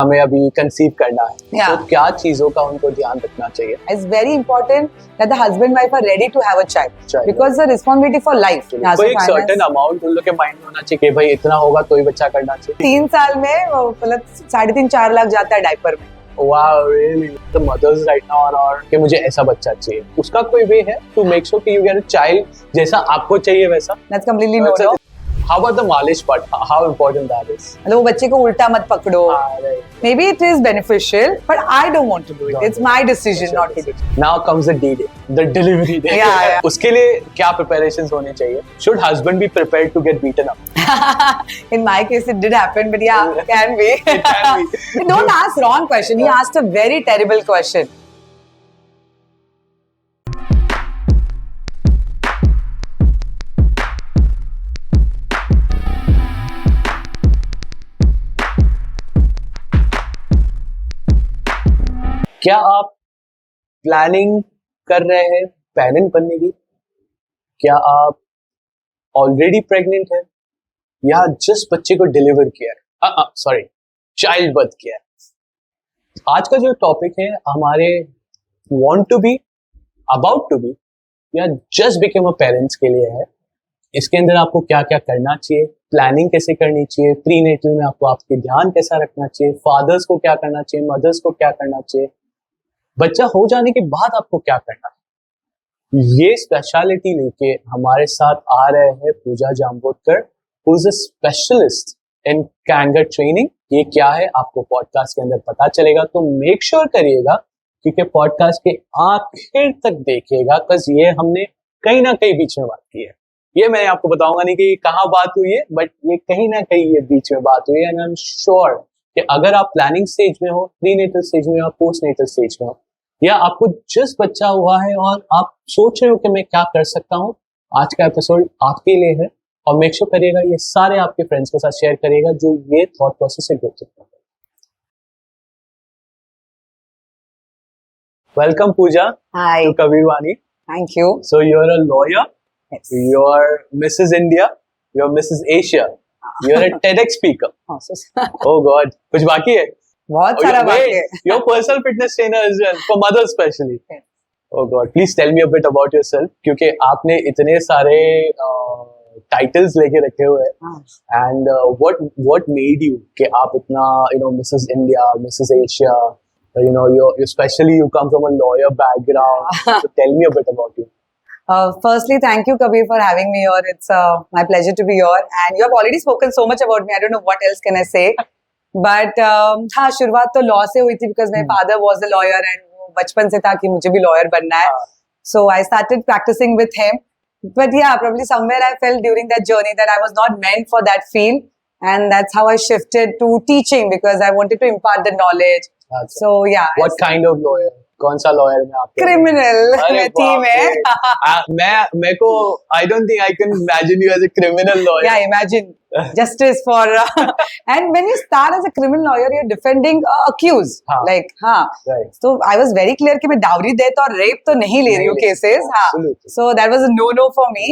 हमें अभी कंसीव करना है, Yeah. तो क्या चीजों का उनको ध्यान रखना चाहिए? It's very important that the husband wife are ready to have a child because the responsibility for life. Yeah, कोई so एक finance- सर्टेन अमाउंट उन लोग के माइंड में होना चाहिए कि भाई इतना होगा तो ही बच्चा करना चाहिए। 3 साल में मतलब 3.5-4 लाख जाता है डायपर में। Wow, really? The mothers right now are कि मुझे ऐसा बच्चा चाहिए। उसका कोई वे है to make sure कि you get a child जैसा आपको चाहिए वैसा? That's completely no. How about the मालिश part? How important that is? मतलब वो बच्चे को उल्टा मत पकड़ो। Right. Maybe it is beneficial, but I don't want to do it. Don't It's do my decision not to do it. Now comes the D-Day, the delivery day. Yeah. उसके लिए क्या preparations होने चाहिए? Should husband be prepared to get beaten up? In my case, it did happen, but yeah, can be. It can be. Don't ask wrong question. He asked a very terrible question. क्या आप planning कर रहे हैं parent बनने की? क्या आप already pregnant हैं या जस्ट बच्चे को डिलीवर किया है? सॉरी, चाइल्ड बर्थ किया है। आज का जो टॉपिक है हमारे want to be, about to be या जस्ट बिकम अ पेरेंट्स के लिए है। इसके अंदर आपको क्या क्या करना चाहिए, प्लानिंग कैसे करनी चाहिए, प्री नेटल में आपको आपके ध्यान कैसा रखना चाहिए, फादर्स को क्या करना चाहिए, मदर्स को क्या करना चाहिए, बच्चा हो जाने के बाद आपको क्या करना है, ये स्पेशलिटी लेके हमारे साथ आ रहे हैं Pooja Jambotkar, who is a specialist in कैंगर ट्रेनिंग। ये क्या है आपको पॉडकास्ट के अंदर पता चलेगा, तो मेक श्योर करिएगा क्योंकि पॉडकास्ट के आखिर तक देखिएगा, बिकॉज ये हमने कहीं ना कहीं बीच में बात की है। ये मैं आपको बताऊंगा नहीं कि कहाँ बात हुई है, बट ये कहीं ना कहीं ये बीच में बात हुई है। एंड आई एम श्योर कि अगर आप प्लानिंग स्टेज में हो, प्री नेटल स्टेज में हो, पोस्ट नेटल स्टेज में हो, या आपको जस्ट बच्चा हुआ है और आप सोच रहे हो कि मैं क्या कर सकता हूँ, आज का एपिसोड आपके लिए है। और मेक श्योर करिएगा ये सारे आपके फ्रेंड्स के साथ शेयर करिएगा जो ये थॉट प्रोसेस से गुजर सकते हैं। Welcome Pooja Hi. To Kabirvani. Thank you. So you're a lawyer, Yes. you're Mrs. India, you're Mrs. Asia, you're a TEDx speaker. Oh God, कुछ बाकी है? बहुत सारा बाकी है। Your personal fitness trainer as well, for mothers especially. Yes. Oh God, please tell me a bit about yourself, क्योंकि आपने इतने सारे titles लेके रखे हुए हैं, and what made you कि आप इतना Mrs. India, Mrs. Asia, you especially you come from a lawyer background, so tell me a bit about you. Firstly, thank you, Kabir, for having me here. It's my pleasure to be here. And you have already spoken so much about me. I don't know what else can I say. But हाँ, शुरुआत तो law से हुई थी because my father was a lawyer and वो बचपन से था कि मुझे भी lawyer बनना है. So I started practicing with him. But yeah, probably somewhere I felt during that journey that I was not meant for that field. And that's how I shifted to teaching because I wanted to impart the knowledge. Achha. So yeah. What kind of lawyer? कौन सा lawyer में आप? Criminal. अरे मैं थी मैं. मैं को I don't think I can imagine you as a criminal lawyer. Yeah, imagine justice for and when you start as a criminal lawyer, you're defending accused. हाँ. Like हाँ. Right. So I was very clear कि मैं dowry death और rape तो नहीं ले रही हूँ cases. हाँ. Absolutely. So that was a no for me.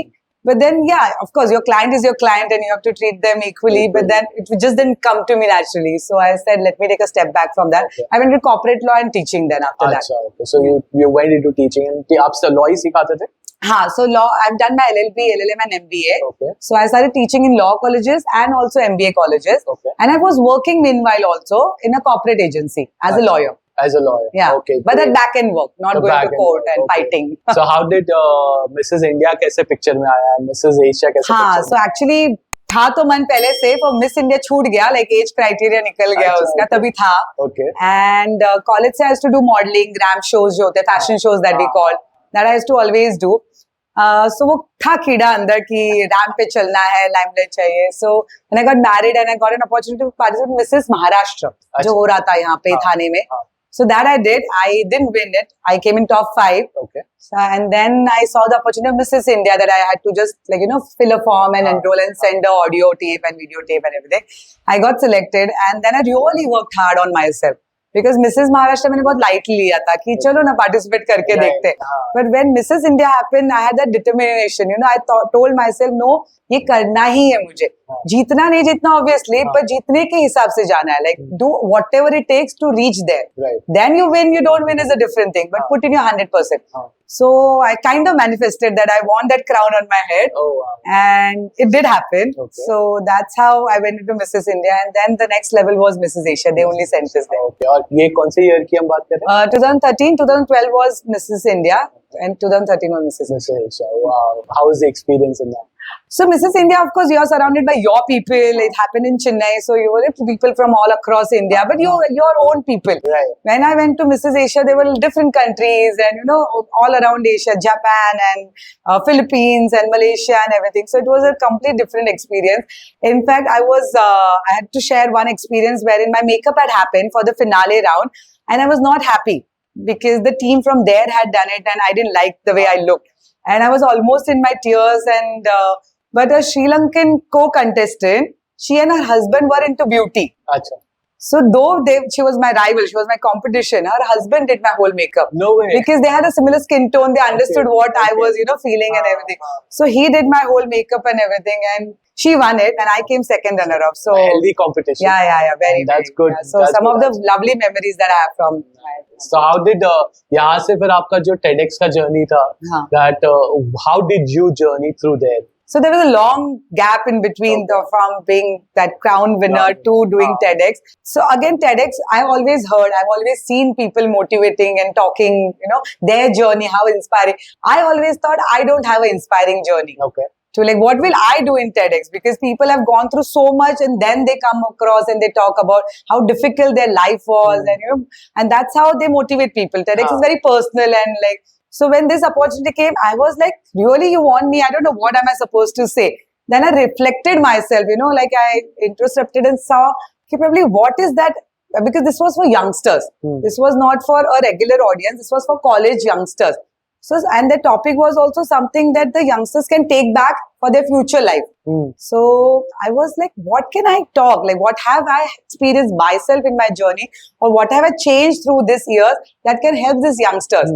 But then yeah, of course your client is your client and you have to treat them equally. But then it just didn't come to me naturally. So I said, let me take a step back from that. Okay. I went to corporate law and teaching then after that. अच्छा, okay. So you went into teaching and आप law ही सिखाते थे? हाँ, so law, I've done my LLB, LLM and MBA. Okay. So I started teaching in law colleges and also MBA colleges. Okay. And I was working meanwhile also in a corporate agency as a lawyer. As a lawyer. Yeah. Okay. But great. that back end work, not The going to back-end court work, and okay. fighting. So how did Mrs. India कैसे picture में आया, Mrs. Asia कैसे हाँ, picture so actually था तो मन पहले से, पर मिस इंडिया छूट गया, like age criteria निकल गया अच्छा, उसका, okay. तभी था. Okay. And college से I used to do modeling, ramp shows जो होते हैं, fashion shows that we call, that I used to always do. So वो था कीड़ा अंदर की रैम्प पे चलना है, लाइमलाइट चाहिए. So when I got married and I got an opportunity to participate in Mrs. Maharashtra, जो हो रहा था यहाँ पे थाने में. So that I did. I didn't win it. I came in top 5. Okay. So, and then I saw the opportunity of Mrs. India that I had to just fill a form and enroll and send the audio tape and video tape and everything. I got selected and then I really worked hard on myself. Because Mrs. Maharashtra मैंने बहुत lightly लिया था कि चलो ना participate करके देखते. But when Mrs. India happened, I had that determination. I told myself, no, ये करना ही है मुझे. हाँ. जीतना नहीं जीतना obviously, हाँ. पर जीतने के हिसाब से जाना है, like do whatever it takes to reach there. Right. Then you win, you don't win is a different thing, but हाँ. put in your 100%. हाँ. So I kind of manifested that I want that crown on my head. Oh wow. And it did happen. Okay. So that's how I went into Mrs. India, and then the next level was Mrs. Asia. They only sent us there. Okay. और ये कौन से year की हम बात कर रहे हैं? 2013, 2012 was Mrs. India, and 2013 was Mrs. Asia. Asia. Wow. How was the experience in that? So Mrs. India, of course, you are surrounded by your people. It happened in Chennai, so you were with people from all across India, but your own people. Right. When I went to Mrs. Asia, there were different countries, and all around Asia, Japan and Philippines and Malaysia and everything. So it was a complete different experience. In fact, I had to share one experience wherein my makeup had happened for the finale round, and I was not happy because the team from there had done it, and I didn't like the way I looked. And I was almost in my tears, but a Sri Lankan co-contestant, she and her husband were into beauty. अच्छा. So though she was my rival, she was my competition, her husband did my whole makeup. No way. Because they had a similar skin tone, they understood what I was, feeling and everything. So he did my whole makeup and everything, and she won it, and I came second runner-up. So A healthy competition. yeah, very. And that's very, good. Yeah. So That's some good. of the lovely memories that I have from. So how did यहाँ से फिर आपका जो TEDx का journey था, हाँ. that how did you journey through there? So there was a long gap in between from being that crown winner to doing TEDx. So again, TEDx, I've always seen people motivating and talking, their journey, how inspiring. I always thought I don't have an inspiring journey. Okay. So like, what will I do in TEDx? Because people have gone through so much, and then they come across and they talk about how difficult their life was, and that's how they motivate people. TEDx is very personal, and like, so when this opportunity came, I was like, really, you want me? I don't know, what am I supposed to say? Then I reflected myself, like I introspected and saw, okay, probably what is that? Because this was for youngsters. This was not for a regular audience. This was for college youngsters. So, and the topic was also something that the youngsters can take back for their future life. So I was like, what can I talk? Like, what have I experienced myself in my journey, or what have I changed through this year that can help these youngsters?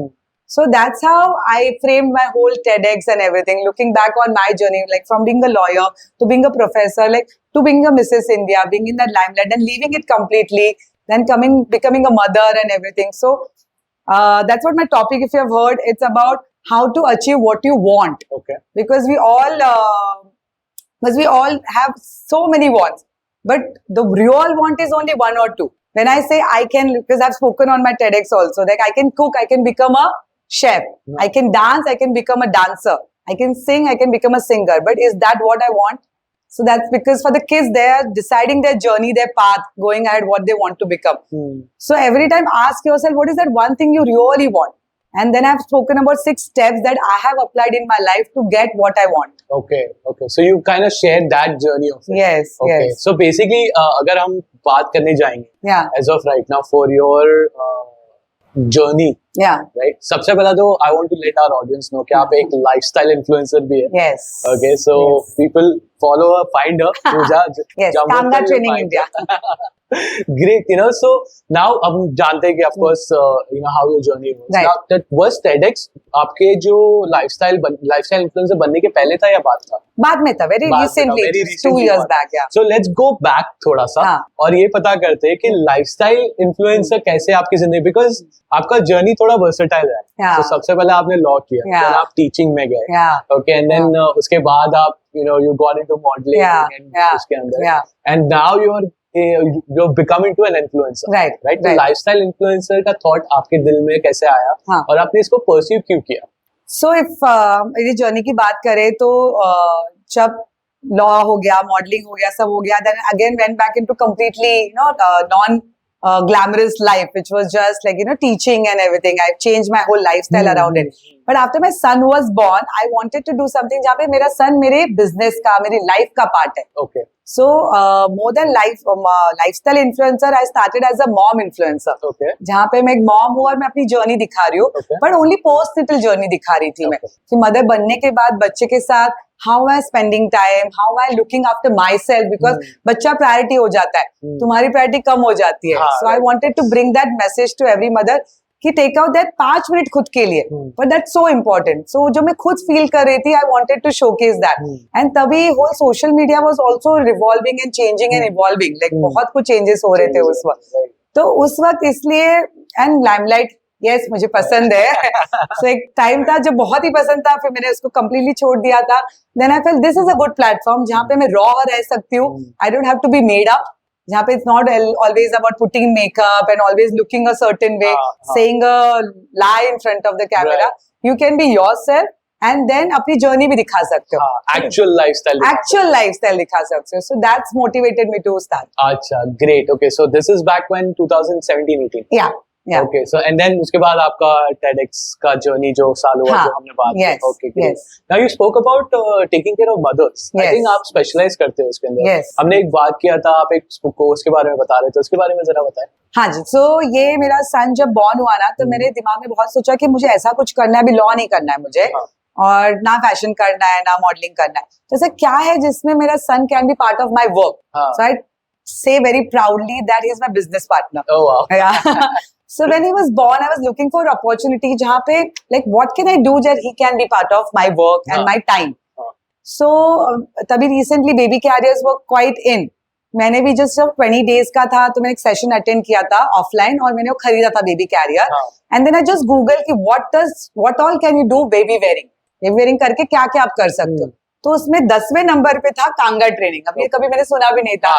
So that's how I framed my whole TEDx and everything, looking back on my journey, like from being a lawyer to being a professor, like to being a Mrs. India, being in that limelight and leaving it completely, then becoming a mother and everything. So that's what my topic, if you have heard, it's about how to achieve what you want. Okay. Because we all have so many wants, but the real want is only one or two. When I say I can, because I've spoken on my TEDx also, like I can cook, I can become a chef, I can dance, I can become a dancer, I can sing, I can become a singer. But is that what I want? So that's because for the kids, they are deciding their journey, their path, going ahead, what they want to become. So every time ask yourself, what is that one thing you really want? And then I've spoken about 6 steps that I have applied in my life to get what I want. Okay. So you kind of shared that journey of it. Yes. Okay. Yes. So basically, अगर हम बात करने जाएंगे, Yeah. as of right now, for your journey, Yeah. right? सबसे पहला तो I want to let our audience know कि आप एक lifestyle influencer भी है. Yes. Okay, so Yes. people follow her, find her, Pooja. Yes, Jammu Kamga will Training find India. her. Great, so now हम जानते हैं कि of course how your journey was. Right. Now that was TEDx आपके जो lifestyle influencer बनने के पहले था या बाद था? बाद में था, very recently, very 2 recently years हुआ था. back. Yeah. So let's go back थोड़ा सा हाँ. और ये पता करते हैं कि lifestyle influencer कैसे आपकी जिंदगी, because आपका journey थोड़ा versatile है. Yeah. So सबसे पहले आपने law किया, Yeah. then आप teaching में गए. Yeah. Okay, and then उसके बाद आप you got into modeling and उसके अंदर, and now you're becoming to an influencer. Right. तो lifestyle influencer का thought आपके दिल में कैसे आया? हाँ. और आपने इसको pursue क्यों किया? So if मेरी जर्नी की बात करें तो जब लॉ हो गया, मॉडलिंग हो गया, सब हो गया, then again went back into completely non glamorous life, which was just like teaching and everything. I've changed my whole lifestyle around it. But after my son was born, I wanted to do something जहाँ पे मेरा son मेरे business का, मेरी life का part है. Okay. So more than lifestyle influencer, I started as a mom influencer. Okay. जहाँ पे मैं एक mom हूँ और मैं अपनी journey दिखा रही हूँ, Okay. but only postnatal journey दिखा रही थी मैं, कि mother बनने के बाद बच्चे के साथ how am I spending time, how am I looking after myself, because बच्चा priority हो जाता है, तुम्हारी priority कम हो जाती है. हाँ, So I wanted to bring that message to every mother कि टेक आउट दैट 5 मिनट खुद के लिए, but that's so important. So जो मैं खुद फील कर रही थी, I wanted to showcase that. And तभी whole social media was also revolving and changing and evolving, like बहुत कुछ चेंजेस हो रहे थे उस वक्त. तो उस वक्त इसलिए, एंड लाइमलाइट यस मुझे पसंद है. सो एक टाइम था जब बहुत ही पसंद था, फिर मैंने उसको कम्प्लीटली छोड़ दिया था. Then I felt this is a good platform जहाँ पे मैं रॉ रह सकती हूँ. I don't have to be made up, जहाँ पे it's not always about putting makeup and always looking a certain way, saying a lie in front of the camera. You can be yourself and then अपनी journey भी दिखा सकते हो, actual lifestyle दिखा सकते हो. So that's motivated me to start. अच्छा, great. Okay, so this is back when 2017-18. Yeah. Okay, so and then उसके बाद आपका TEDx का जर्नी जो साल हुआ, जो हमने बात की. Okay, great. Now you spoke about taking care of mothers. I think आप स्पेशलाइज करते हो उसके अंदर. हमने एक बात किया था, आप एक कोर्स के बारे में बता रहे थे, उसके बारे में जरा बताएं. हाँ जी. सो ये मेरा सन जब बॉर्न हुआ ना, तो मेरे दिमाग में बहुत सोचा कि मुझे ऐसा कुछ करना है, अभी लॉ नहीं करना है मुझे, और ना फैशन करना है ना मॉडलिंग करना है. तो ऐसा क्या है जिसमें मेरा son can be part of my work. So I say very proudly that he is my business partner. Oh wow. Yeah. So when he was born, I was looking for opportunity जहाँ पे like what can I do that he can be part of my work and my time. So तभी recently baby carriers were quite in. मैंने भी just जब 20 days का था तो मैंने एक session attend किया था offline, और मैंने वो खरीदा था baby carrier. And then I just Google कि what all can you do baby wearing. Baby wearing करके क्या क्या आप कर सकते हो. तो उसमें 10वें नंबर पे था कांगा ट्रेनिंग. अब ये कभी मैंने सुना भी नहीं था,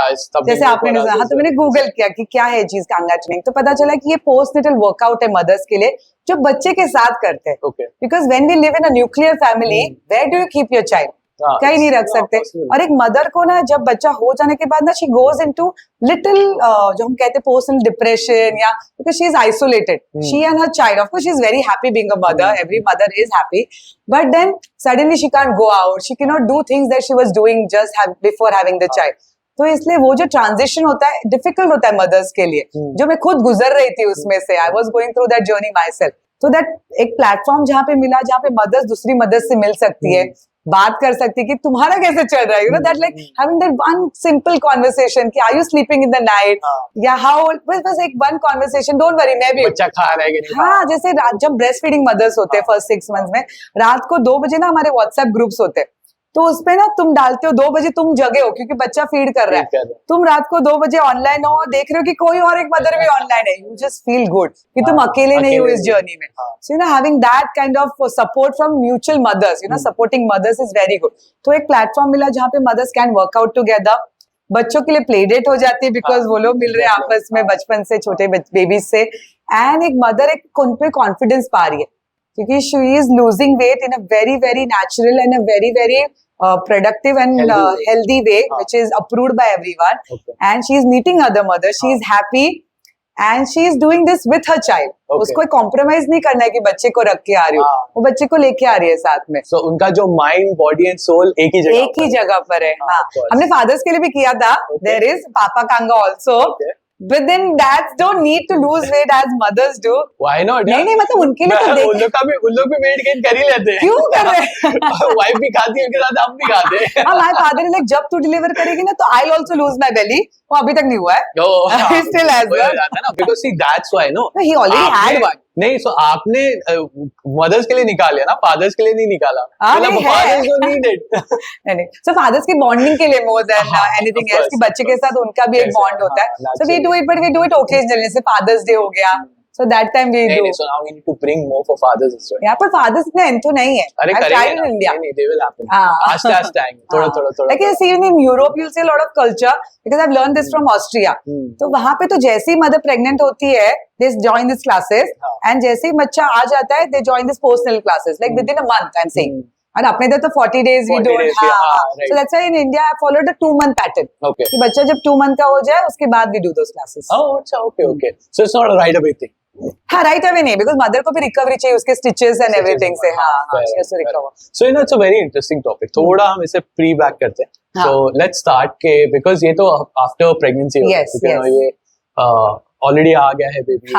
जैसे आपने नहीं सुना. हाँ, तो मैंने गूगल किया कि क्या है चीज कांगा ट्रेनिंग. तो पता चला कि ये पोस्टनेटल वर्कआउट है मदर्स के लिए, जो बच्चे के साथ करते हैं. Because when we live in a nuclear family, where do you keep your child? कहीं नहीं रख सकते. और एक मदर को ना जब बच्चा हो जाने के बाद ना शी गोज इनटू लिटिल जो हम कहते हैं पर्सनल डिप्रेशन, या because she is isolated, she and her child. Of course she is very happy being a mother, every mother is happy, but then suddenly she can't go out, she can not do things that she was doing just before having the child. तो इसलिए वो जो transition होता है difficult होता है mother's के लिए, जो मैं खुद गुजर रही थी उसमें से. I was going through that journey my self. तो दैट एक प्लेटफॉर्म जहाँ पे मिला, जहाँ पे मदर्स दूसरी मदर्स से मिल सकती है, बात कर सकती है कि तुम्हारा कैसे चल रहा है, you know that like having that one simple conversation कि are you sleeping in the night, या हाउ, बस एक वन कॉन्वर्सेशन, डोंट वरी मैं भी बच्चा खा रहा है कि नहीं. हाँ, जैसे जब ब्रेस्ट फीडिंग मदर्स होते हैं फर्स्ट 6 months में, रात को 2 बजे ना हमारे व्हाट्सएप ग्रुप्स होते हैं, तो उसपे ना तुम डालते हो 2 बजे तुम जगे हो क्योंकि बच्चा फीड कर रहा है, तुम रात को 2 बजे ऑनलाइन हो, देख रहे हो कि कोई और एक मदर भी ऑनलाइन है, यू जस्ट फील गुड कि तुम अकेले नहीं हो इस जर्नी में. So you know having that kind of support from mutual mothers, you know supporting mothers is very good. तो एक प्लेटफॉर्म मिला जहाँ पे मदर्स कैन वर्कआउट टुगेदर. बच्चों के लिए प्ले डेट हो जाती है बिकॉज वो लोग मिल रहे हैं आपस में बचपन से, छोटे बेबीज से. एंड एक मदर एक उन पे कॉन्फिडेंस पा रही है क्योंकि she is losing weight in a very very natural and a very very productive and healthy way, which is approved by everyone. And she is meeting other mothers, she is happy and she is doing this with her child. उसको compromise नहीं करना है कि बच्चे को रख के आ रही हो, वो बच्चे को लेके आ रही है साथ में. So उनका जो माइंड, बॉडी एंड सोल एक ही जगह पर है. हाँ, हमने फादर्स के लिए भी किया था. There is Papa Kanga also. But then dads don't need to lose weight as mothers do. Why not? नहीं मतलब उनके लिए तो उन लोग भी वेट गेन कर ही लेते हैं. क्यों कर रहे हैं? वाइफ भी खाती है, उनके साथ हम भी खाते हैं. हाँ, my father like जब तू डिलीवर करेगी ना तो I'll also lose my belly. वो अभी तक नहीं हुआ है. He still has one. Because see that's why no. He already had one. नहीं, so आपने मदर्स के लिए निकाल लिया ना, फादर्स के लिए नहीं निकाला. मतलब फादर्स डोंट नीड इट. नहीं, so फादर्स की बॉन्डिंग के लिए मोर देन एनीथिंग एल्स, कि बच्चे के साथ उनका भी एक बॉन्ड होता है. So we do it, but we do it occasionally. जैसे फादर्स डे हो गया, so that time we do. So now we need to bring more for fathers as well. यहाँ पर फादर्स इतना एंथो नहीं है. अरे करेंगे ना. नहीं, they will happen. आस्ते आएंगे, थोड़ा. Like I see in Europe, you'll see a lot of culture because I've learned this from Austria. तो वहाँ पे तो जैसे ही मदर प्रेग्नेंट होती है, they join these classes, and जैसे ही बच्चा आ जाता है, they join this postnatal classes, like within a month, I'm saying. And अपने इधर तो 40 days we don't. So that's why in India I followed a 2-month pattern. Okay. कि बच्चा जब 2 month का हो जाए, उसके बाद we do those classes. Oh, अच्छा, okay. So it's not a right away thing. हाँ, right away नहीं, because mother को भी रिकवरी चाहिए उसके स्टिचेस एंड एवरीथिंग से. हाँ, just recover. So you know it's a very interesting topic. थोड़ा हम इसे प्री बैक करते हैं. So let's start के because ये तो after pregnancy होता है. Yes. ये ऑलरेडी आ गया है baby,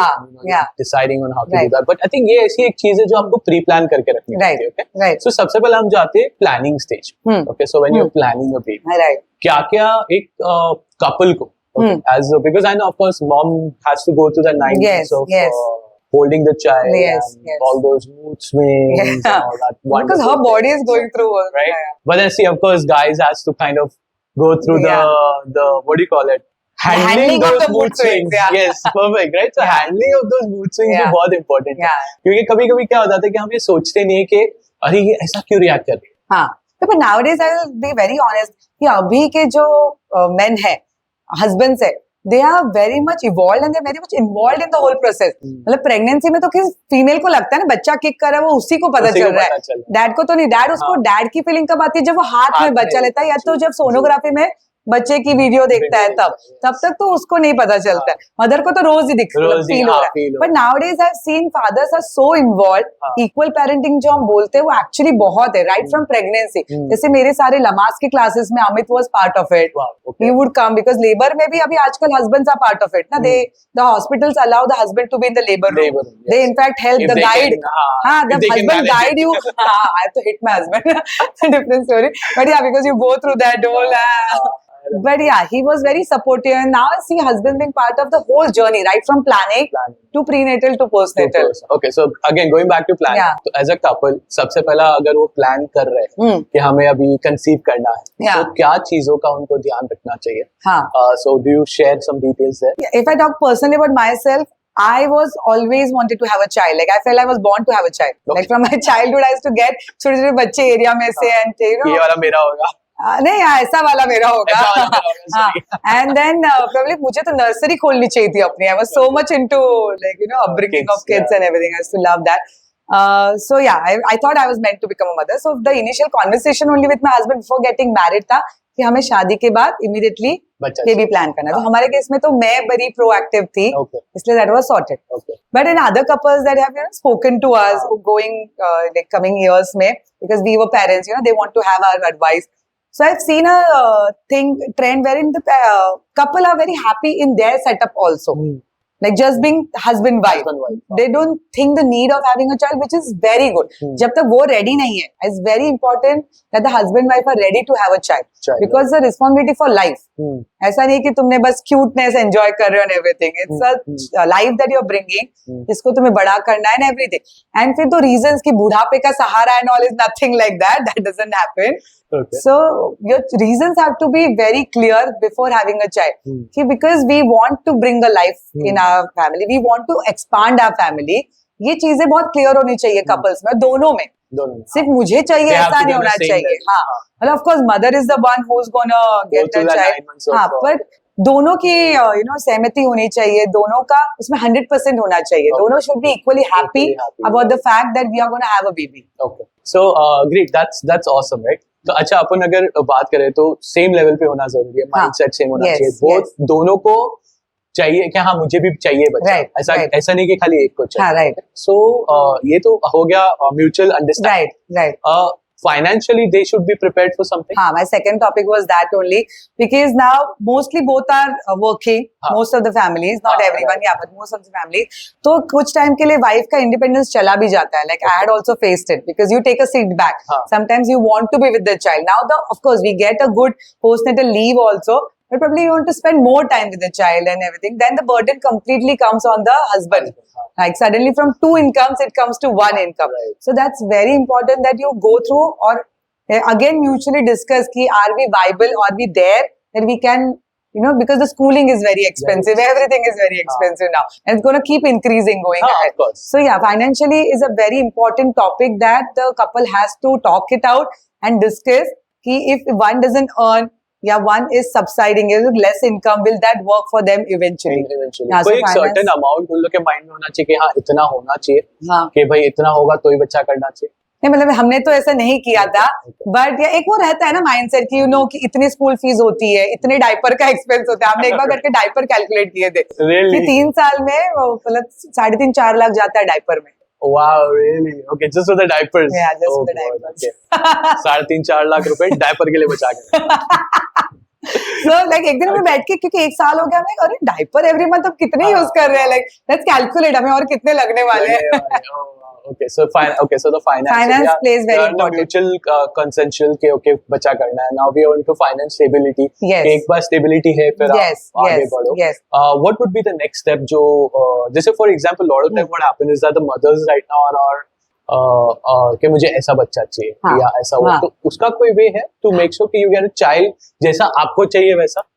deciding on how to do that. But I think ये ऐसी एक चीज है जो आपको प्री प्लान करके रखनी चाहिए. ओके, सो सबसे पहले हम जाते हैं planning stage. Okay, so when you are planning a baby, क्या क्या एक कपल को, as because I know of course mom has to go through the 9 months of holding the child Yes, and yes. all those mood swings and all that Because wonderful her body things. is going through all right? Yeah. But then see, of course, guys has to kind of go through the what do you call it? handling of those the mood swings, yeah. Yes, perfect, right? So Yeah. handling of those mood swings Yeah. भी बहुत important है. Yeah. क्योंकि कभी-कभी क्या होता है कि हम ये सोचते नहीं है कि अरे ये ऐसा क्यों रिएक्ट कर रही है? हाँ, but nowadays I will be very honest कि अभी के जो men है, husbands है, they are very much evolved and they are very much involved in the whole process. मतलब pregnancy में तो किस फीमेल को लगता है ना बच्चा किक कर रहा है वो उसी को पता चल रहा है. डैड को तो नहीं, डैड उसको डैड की फीलिंग कब आती है जब वो हाथ में बच्चा लेता है या तो जब सोनोग्राफी में बच्चे की वीडियो देखता है तब तक तो उसको नहीं पता चलता है. मदर को तो रोज ही फील हो रहा है. But nowadays I have seen fathers are so involve. Equal parenting जो हम बोलते हैं वो एक्चुअली बहुत है राइट फ्रॉम प्रेगनेंसी. जैसे मेरे सारे लमास के क्लासेस में Amit was part of it. He would come because labour में भी अभी आजकल husbands are part of it ना. They the hospitals allow the husband to be in the labour room. They in fact help the guide. हाँ, the husband guide you. I have to hit my husband. Different story. But yeah because you go through that whole. But yeah, he was very supportive, and now I see husband being part of the whole journey, right from planning to prenatal to postnatal. Okay, so again going back to planning. Yeah. तो as a couple, सबसे पहला अगर वो plan कर रहे हैं कि हमें अभी conceive करना है, Yeah. तो क्या चीजों का उनको ध्यान रखना चाहिए? हाँ. So do you share some details there? If I talk personally about myself, I was always wanted to have a child. Like I felt I was born to have a child. Okay. Like from my childhood, I used to get छोटे-छोटे बच्चे area में से and you know. ये वाला मेरा होगा. नहीं ऐसा वाला मेरा होगा. एंड देन probably मुझे तो नर्सरी खोलनी चाहिए थी अपनी. I was so much into like you know upbringing of kids and everything. I used to love that. So yeah, I thought I was meant to become a mother. So the initial conversation only with my husband before getting married था कि हमें शादी के बाद immediately baby plan करना है. तो हमारे केस में तो मैं बड़ी प्रोएक्टिव थी, इसलिए that was sorted. But in other couples that have spoken to us going like coming years में, because we were parents, they want to have our advice. So I've seen a trend wherein the couple are very happy in their setup also. Like just being husband wife. They don't think the need of having a child, which is very good. जब तक वो ready नहीं है, it's very important that the husband wife are ready to have a child. Because the responsibility for life. ऐसा नहीं कि तुमने बस cuteness enjoy कर रहे हो and everything. It's a life that you're bringing, जिसको तुम्हें बड़ा करना है and everything. And फिर तो reasons कि बुढ़ापे का सहारा and all is nothing like that. That doesn't happen. Okay. So your reasons have to be very clear before having a child. Because we want to bring a life in our family, we want to expand our family. ये चीजें बहुत clear होनी चाहिए couples में, दोनों में. सिर्फ मुझे चाहिए ऐसा नहीं होना चाहिए. हाँ, मतलब of course mother is the one who's gonna get the child. हाँ, but दोनों की सहमति होनी चाहिए, दोनों का उसमें 100% होना चाहिए. दोनों should be equally happy about the fact that we are gonna have a baby. Okay. So great. That's awesome, right? तो अच्छा अपन अगर बात करें तो सेम लेवल पे होना जरूरी है. माइंडसेट सेम होना चाहिए. बोथ दोनों को चाहिए कि हाँ मुझे भी चाहिए बच्चा. ऐसा नहीं कि खाली एक को चाहिए. राइट. सो ये तो हो गया mutual understanding. Right. Financially, they should be prepared for something. हाँ, my second topic was that only because now mostly both are working. Most of the families, not everyone, yeah, but most of the families. तो कुछ time के लिए wife का independence चला भी जाता है. Like I had also faced it because you take a seat back. Sometimes you want to be with the child. Now of course we get a good postnatal leave also. But probably you want to spend more time with the child and everything. Then the burden completely comes on the husband. Like suddenly from 2 incomes, it comes to 1 income. Right. So that's very important that you go through or again mutually discuss ki are we viable, are we there that we can, because the schooling is very expensive. Everything is very expensive now. And it's going to keep increasing going ahead. Of course. So yeah, financially is a very important topic that the couple has to talk it out and discuss ki if one doesn't earn, या one is subsiding, is less income, will that work for them eventually? कोई एक certain amount उन लोग के mind में होना चाहिए कि हाँ इतना होना चाहिए. हाँ. कि भाई इतना होगा तो ही बच्चा करना चाहिए. नहीं मतलब हमने तो ऐसा नहीं किया था. बट एक वो रहता है ना माइंडसेट कि कि इतनी स्कूल फीस होती है, इतने डायपर का एक्सपेंस होता है. हमने एक बार करके डायपर कैलकुलेट किए थे कि 3 साल में मतलब 3.5-4 लाख जाता है डायपर में. Wow, really? Okay, just for the diapers. Yeah, just for the diapers. Okay. 3.5-4 lakh रुपए डायपर के लिए बचा के. So like एक दिन में बैठ के क्योंकि 1 साल हो गया हमें अरे डायपर एवरी मंथ अब कितने यूज कर रहे हैं. Like let's calculate हमें और कितने लगने वाले हैं. Okay, so the finance. Finance plays very important. Mutual consensual के okay बचा करना है. Now we are into finance stability. Yes. कि एक बार stability है फिर Yes, आप आगे yes, बढ़ो. yes. What would be the next step? जो जैसे for example, lot of time what happens is that the mothers right now are कि मुझे ऐसा बच्चा चाहिए हाँ, या ऐसा हो हाँ. तो उसका कोई वे है to make sure कि you get a child जैसा आपको चाहिए वैसा.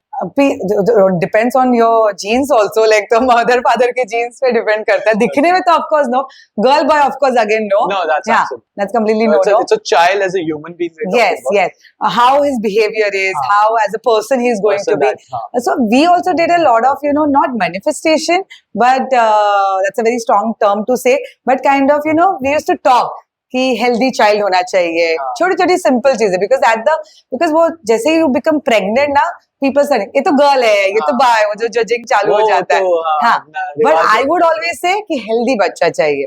Depends on your genes also like तो मदर फादर के जीन्स पे डिपेंड करता है दिखने में तो of course no girl boy of course again no No, that's absolute. that's completely no It's a child as a human being. we're yes talking about. yes how his behavior is how as a person he is going to Person be that, so we also did a lot of not manifestation but that's a very strong term to say but kind of we used to talk कि healthy child होना चाहिए छोटी छोटी simple चीजें because वो जैसे ही you become pregnant ना people से ये तो गर्ल है ये तो बॉय वो जो जजिंग चालू हो जाता है हाँ बट आई वुड ऑलवेज से कि हेल्दी बच्चा चाहिए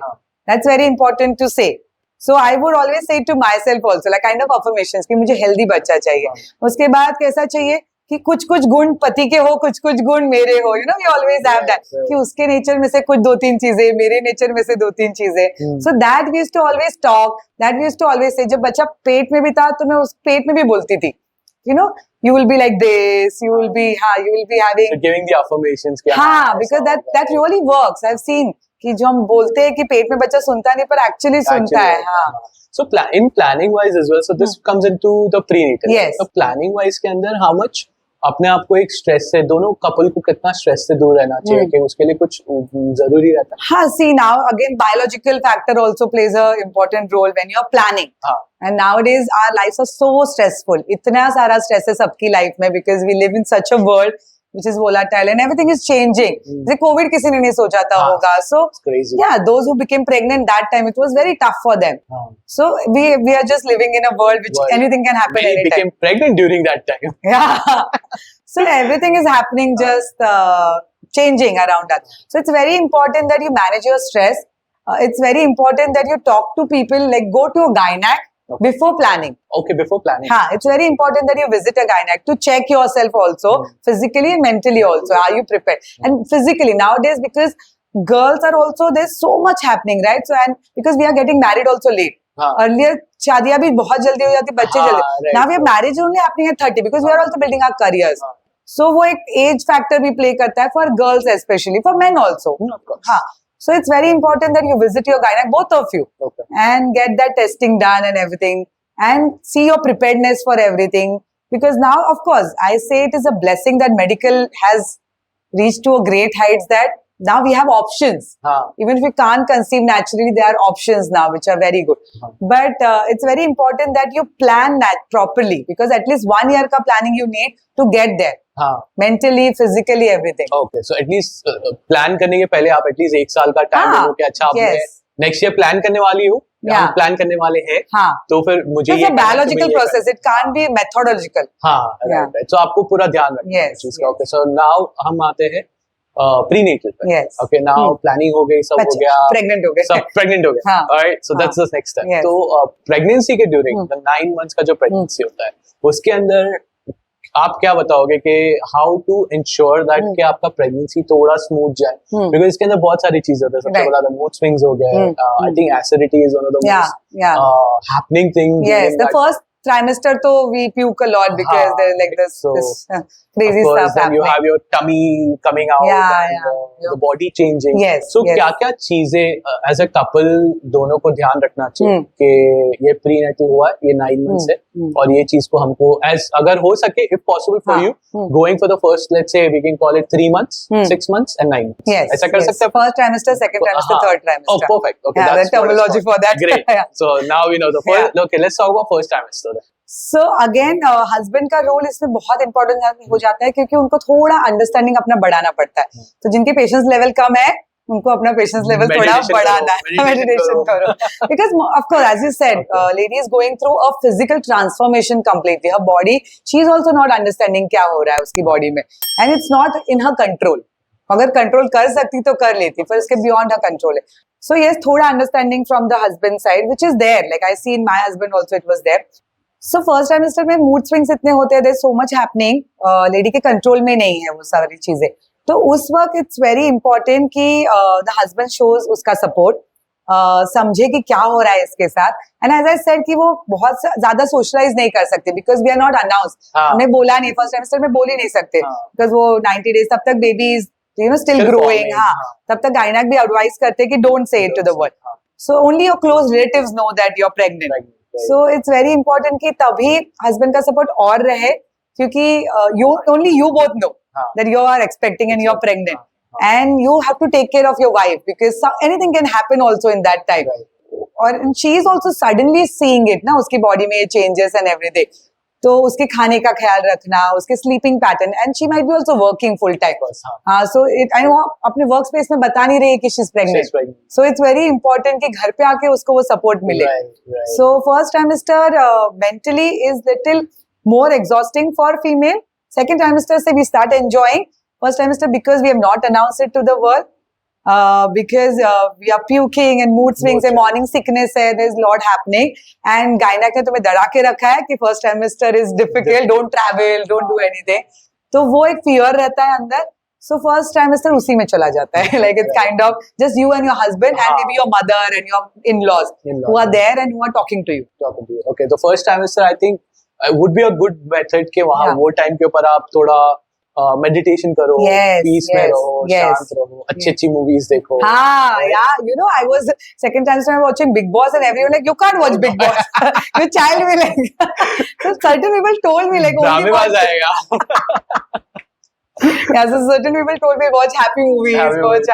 that's very important to say so I would always say to my self also like kind of affirmations कि मुझे हेल्दी बच्चा चाहिए उसके बाद कैसा चाहिए कि कुछ कुछ गुण पति के हो कुछ कुछ गुण मेरे हो वी ऑलवेज हैव दैट कि उसके नेचर में से कुछ 2-3 चीजें मेरे नेचर में से 2-3 चीजें so that we used to always talk that we used to always say जब बच्चा पेट में भी था तो मैं उस पेट में भी बोलती थी you will be like this you will be having so giving the affirmations because that really works I've seen कि जो हम बोलते हैं कि पेट में बच्चा सुनता नहीं पर एक्चुअली सुनता है हाँ so in planning wise as well so this comes into the prenatal yes so planning wise के अंदर how much अपने आप को एक स्ट्रेस से दोनों कपल को कितना स्ट्रेस से दूर रहना चाहिए कि उसके लिए कुछ जरूरी रहता है हाँ see now again biological factor also plays a important role when you're planning and nowadays our lives are so stressful इतना सारा stress है सबकी life में because we live in such a world which is volatile and everything is changing जैसे COVID किसी ने नहीं सोचा था होगा so yeah those who became pregnant that time it was very tough for them so we are just living in a world which anything can happen anytime. We became pregnant during that time yeah so everything is happening just changing around us so it's very important that you manage your stress it's very important that you talk to people like go to a gynac before planning. Okay, before planning. It's very important that you visit a gynac to check yourself also, physically and mentally also. Are you prepared? And physically, nowadays, because girls are also, there's so much happening, right? So, and because we are getting married also late. Earlier, शादियाँ भी बहुत जल्दी हो जाती, बच्चे जल्दी. Now we have marriage only happening at 30 because we are also building our careers. So, वो एक age factor भी play करता है for girls especially, for men also. Of course. So it's very important that you visit your gynac, both of you, and get that testing done and everything, and see your preparedness for everything. Because now, of course, I say it is a blessing that medical has reached to a great heights that now we have options. Even if we can't conceive naturally, there are options now which are very good. But it's very important that you plan that properly because at least 1 year ka planning you need to get there. Mentally, physically, everything. Okay, so at least plan करने के पहले आप at least 1 साल का time लो कि अच्छा आपने next year plan करने वाली हूँ या हम plan करने वाले हैं तो फिर मुझे ये biological process it can't be methodological. right. So आपको पूरा ध्यान रखना है चीज का. Okay, so now हम आते हैं prenatal पे. Okay, now planning हो गई सब हो गया pregnant हो गए सब pregnant हो गए. Alright, so that's the next step. तो pregnancy के during the 9 months का जो pregnancy होता है उसके अंदर आप क्या बताओगे कि हाउ टू इंश्योर दैट कि आपका प्रेगनेंसी थोड़ा स्मूथ जाए बिकॉज़ इसके अंदर बहुत सारी चीजें होती है सबसे बड़ा मूड स्विंग्स हो गए I think acidity is one of the most happening thing yes the first trimester तो we puke a lot because there's like this crazy stuff happening. You have your tummy coming out and the body changing. So क्या-क्या चीजें as a couple दोनों को ध्यान रखना चाहिए कि ये prenatal हुआ ये 9 months है और ये चीज को हमको as अगर हो सके if possible for you going for the first let's say we can call it 3 months 6 months and 9 months. ऐसा कर सकते हैं first trimester second trimester third trimester. Oh perfect. Okay, that's terminology for that. Great. So now we know the first. Okay, let's talk about first trimester. So again, husband का role इसमें बहुत important हो जाता है क्योंकि उनको थोड़ा understanding अपना बढ़ाना पड़ता है. तो जिनके पेशेंस लेवल कम है उनको अपना पेशेंस लेवल थोड़ा बढ़ाना है. मेडिटेशन करो. Because of course, as you said, lady is going through a physical transformation completely. Her body, she is also not understanding क्या हो रहा है उसकी बॉडी में, and it's not in her control. अगर कंट्रोल कर सकती तो कर लेती, पर इसके बियॉन्ड her control है. So yes, थोड़ा understanding from the husband side which is there. Like I see in my husband also it was there. So first trimester में मूड स्विंग्स इतने होते हैं, there's so much happening, lady के control में नहीं है वो सारी चीजें. तो उस वक्त इट्स वेरी इंपॉर्टेंट कि द हस्बैंड शोज उसका सपोर्ट. समझे कि क्या हो रहा है इसके साथ. एंड एज आई सेड कि वो बहुत ज्यादा सोशलाइज नहीं कर सकते because we are not announce. हमने बोला नहीं, फर्स्ट ट्राइमेस्टर में बोल ही नहीं सकते बिकॉज वो 90 डेज तब तक बेबी इज स्टिल ग्रोइंग. हाँ, तब तक गायनेक भी एडवाइस करते कि don't say it to the world. So only your close relatives know that you are pregnant. So it's very important कि तभी हस्बैंड का सपोर्ट और रहे, क्योंकि you only you both know that you are expecting and you are pregnant, and you have to take care of your wife because anything can happen also in that time. और she is also suddenly seeing it ना, उसकी body में changes and everything. तो उसके खाने का ख्याल रखना, उसके sleeping pattern, and she might be also working full time. हाँ, so I know अपने work space में बता नहीं रही कि she's pregnant. So it's very important कि घर पे आके उसको वो support मिले. So first trimester mentally is little more exhausting for female. Second trimester से we start enjoying. First trimester because we have not announced it to the world. Because we are puking and mood swings and morning sickness है, there is a lot happening. And gynec ने तुम्हें डरा के रखा है कि first trimester is difficult, don't travel, don't do anything. तो वो एक fear रहता है अंदर. So first trimester उसी में चला जाता है. Like it's kind of just you and your husband and maybe your mother and your in-laws who are there and who are talking to you. Okay, the first trimester I think would be a good method कि वहाँ वो time के ऊपर आप थोड़ा meditation करो, piece में रहो, शांत रहो, अच्छी मूवीज देखो. हाँ, yeah, you know, I was second time watching Big Boss and everyone like, you can't watch Big Boss. Your child will like. So certain people told me like, ड्रामेबाज आएगा. Yeah, so certain people told me watch happy movies, watch.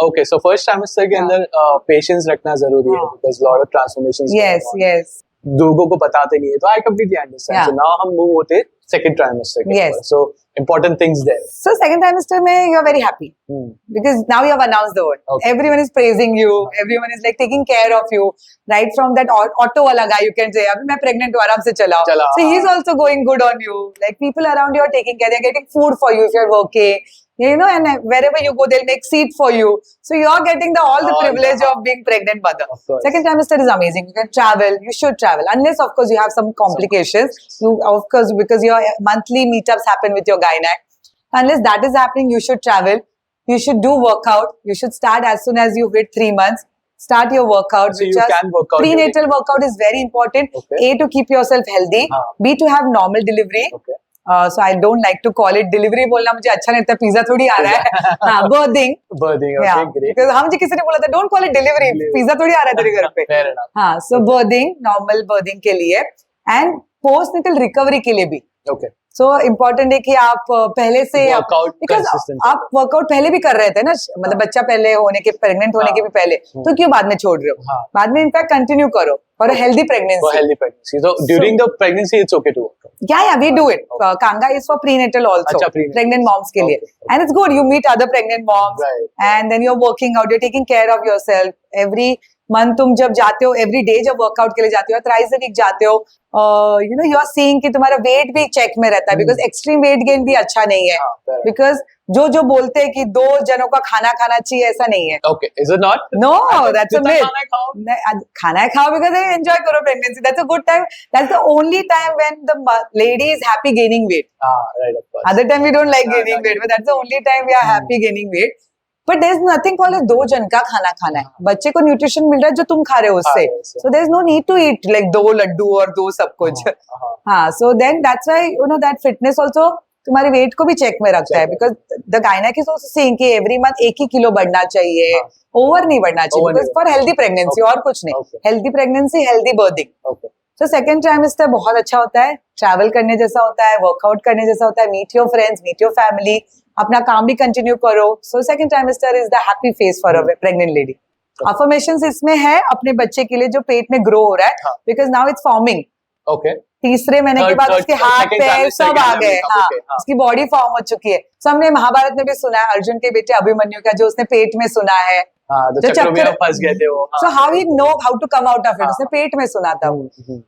Okay, so first trimester के अंदर patience रखना जरूरी है because lot of transformations. Yes. लोगों को बताते नहीं है, तो I completely understand. So now हम move होते second trimester के ऊपर. So important things there. So second trimester में you are very happy because now you have announced the word. Everyone is praising you. Everyone is like taking care of you. Right from that auto वाला guy you can say, अभी मैं pregnant हूँ, आराम से चलाओ. So he's also going good on you. Like people around you are taking care. They're getting food for you if you're working. You know, and wherever you go, they'll make seat for you. So you're getting all the privilege of being pregnant mother. Second trimester is amazing. You can travel. You should travel. Unless, of course, you have some complications. You, of course, because your monthly meetups happen with your gynaec. Unless that is happening, you should travel. You should do workout. You should start as soon as you hit 3 months. Start your workout. So you can work out. Prenatal workout is very important. A, to keep yourself healthy. B, to have normal delivery. So I don't like to call it delivery. बोलना मुझे अच्छा नहीं लगता, pizza थोड़ी आ रहा है. हाँ, birthing. Okay, great. Because हम जी किसी ने बोला था don't call it delivery. Pizza थोड़ी आ रहा है तेरे घर पे. Fair enough. हाँ, so birthing, normal birthing के लिए and postnatal recovery के लिए भी. Okay. So important है कि आप पहले से because आप वर्कआउट पहले भी कर रहे थे ना, मतलब बच्चा पहले होने के, प्रेग्नेंट होने के भी पहले, तो क्यों बाद में छोड़ रहे हो? बाद में इनफैक्ट कंटिन्यू करो for a healthy pregnancy. So during the pregnancy it's okay to work out. Yeah, we do it. Kanga is for prenatal also. Pregnant moms के लिए. And it's good. You meet other pregnant moms. And then you're working out. You're taking care of yourself. Every month तुम जब जाते हो, every day जब workout के लिए जाते हो, thrice a week जाते हो, you know, you are seeing कि तुम्हारा weight भी check में रहता है because extreme weight gain भी अच्छा नहीं है. Because जो बोलते हैं कि 2 जनों का खाना खाना चाहिए, ऐसा नहीं है. Okay, is it not? No, that's a myth. खाना खाओ because enjoy करो pregnancy. That's a good time. That's the only time when the lady is happy gaining weight. Right, of course. Other time we don't like gaining weight, but that's the only time we are happy gaining weight. But there's nothing called 2 जन का खाना खाना है. बच्चे को nutrition मिल रहा है जो तुम खा रहे हो उससे. So there's no need to eat like 2 Laddu और 2 सब कुछ. हाँ, so then that's why you know that fitness also तुम्हारे वेट को भी चेक में रखता है because the gynaec is also saying कि every month 1 ही किलो बढ़ना चाहिए, ओवर नहीं बढ़ना चाहिए because for healthy pregnancy और कुछ नहीं. Healthy pregnancy, healthy birthing. So second trimester बहुत अच्छा होता है, travel करने जैसा होता है, workout करने जैसा होता है, meet your friends, meet your family, अपना काम भी कंटिन्यू करो. So second trimester is the happy phase for a pregnant lady. Affirmations इसमें है अपने बच्चे के लिए जो पेट में ग्रो हो रहा है because now it's forming. Okay. तीसरे महीने के बाद उसके हाथ पैर सब आ गए. हाँ, उसकी बॉडी फॉर्म हो चुकी है. So हमने महाभारत में भी सुना है अर्जुन के बेटे अभिमन्यु का जो उसने पेट में सुना है. जो चक्कर में फंस गए थे वो. So how he know how to come out of it? उसने पेट में सुना था.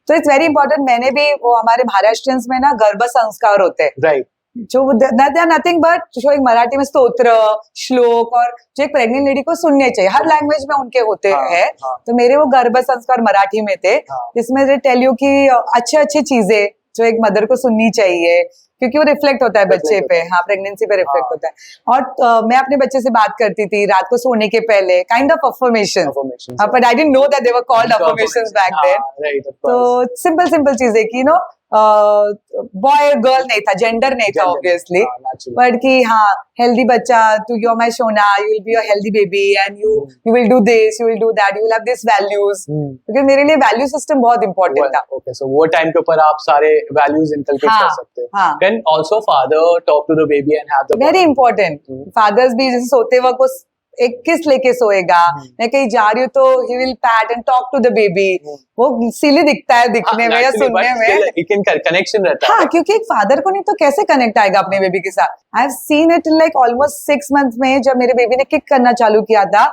So it's very important. मैंने भी वो हमारे महाराष्ट्रियंस में ना गर्भ संस्कार होते हैं. Right. जो they are nothing but जो एक मराठी में स्तोत्र, श्लोक और जो एक प्रेग्नेंट लेडी को सुनने चाहिए. हर लैंग्वेज में उनके होते हैं. तो मेरे वो गर्भ संस्कार मराठी में थे जिसमें they tell you कि अच्छी चीजें जो एक मदर को सुननी चाहिए. क्योंकि वो रिफ्लेक्ट होता है बच्चे पे, हाँ प्रेगनेंसी पे रिफ्लेक्ट होता है। और मैं अपने बच्चे से बात करती थी रात को सोने के पहले, kind of affirmation, but I didn't know that they were called affirmations back then. तो सिंपल चीजें कि नो बॉय गर्ल नहीं था, जेंडर नहीं था ऑब्वियसली, बट कि हाँ हेल्दी बच्चा, तू यू आर माय सोना, you will be a healthy baby and you will do this, you will do that, you will have this values, क्योंकि मेरे लिए वैल्यू सिस्टम बहुत इंपॉर्टेंट था। ओके, सो वो टाइम के ऊपर आप सारे वैल्यूज इनकलकेट कर सकते हैं। Then also father talk to the baby and have the very important. Fathers भी जैसे सोते वक्त वो एक किस लेके सोएगा, मैं कहीं जा रही हूँ तो he will pat and talk to the baby, वो सिली दिखता है दिखने में या सुनने में, कनेक्शन रहता है। हाँ, क्योंकि एक फादर को नहीं तो कैसे कनेक्ट आएगा अपने बेबी के साथ। आई have seen it like almost 6 months में, जब मेरे बेबी ने किक करना चालू किया था,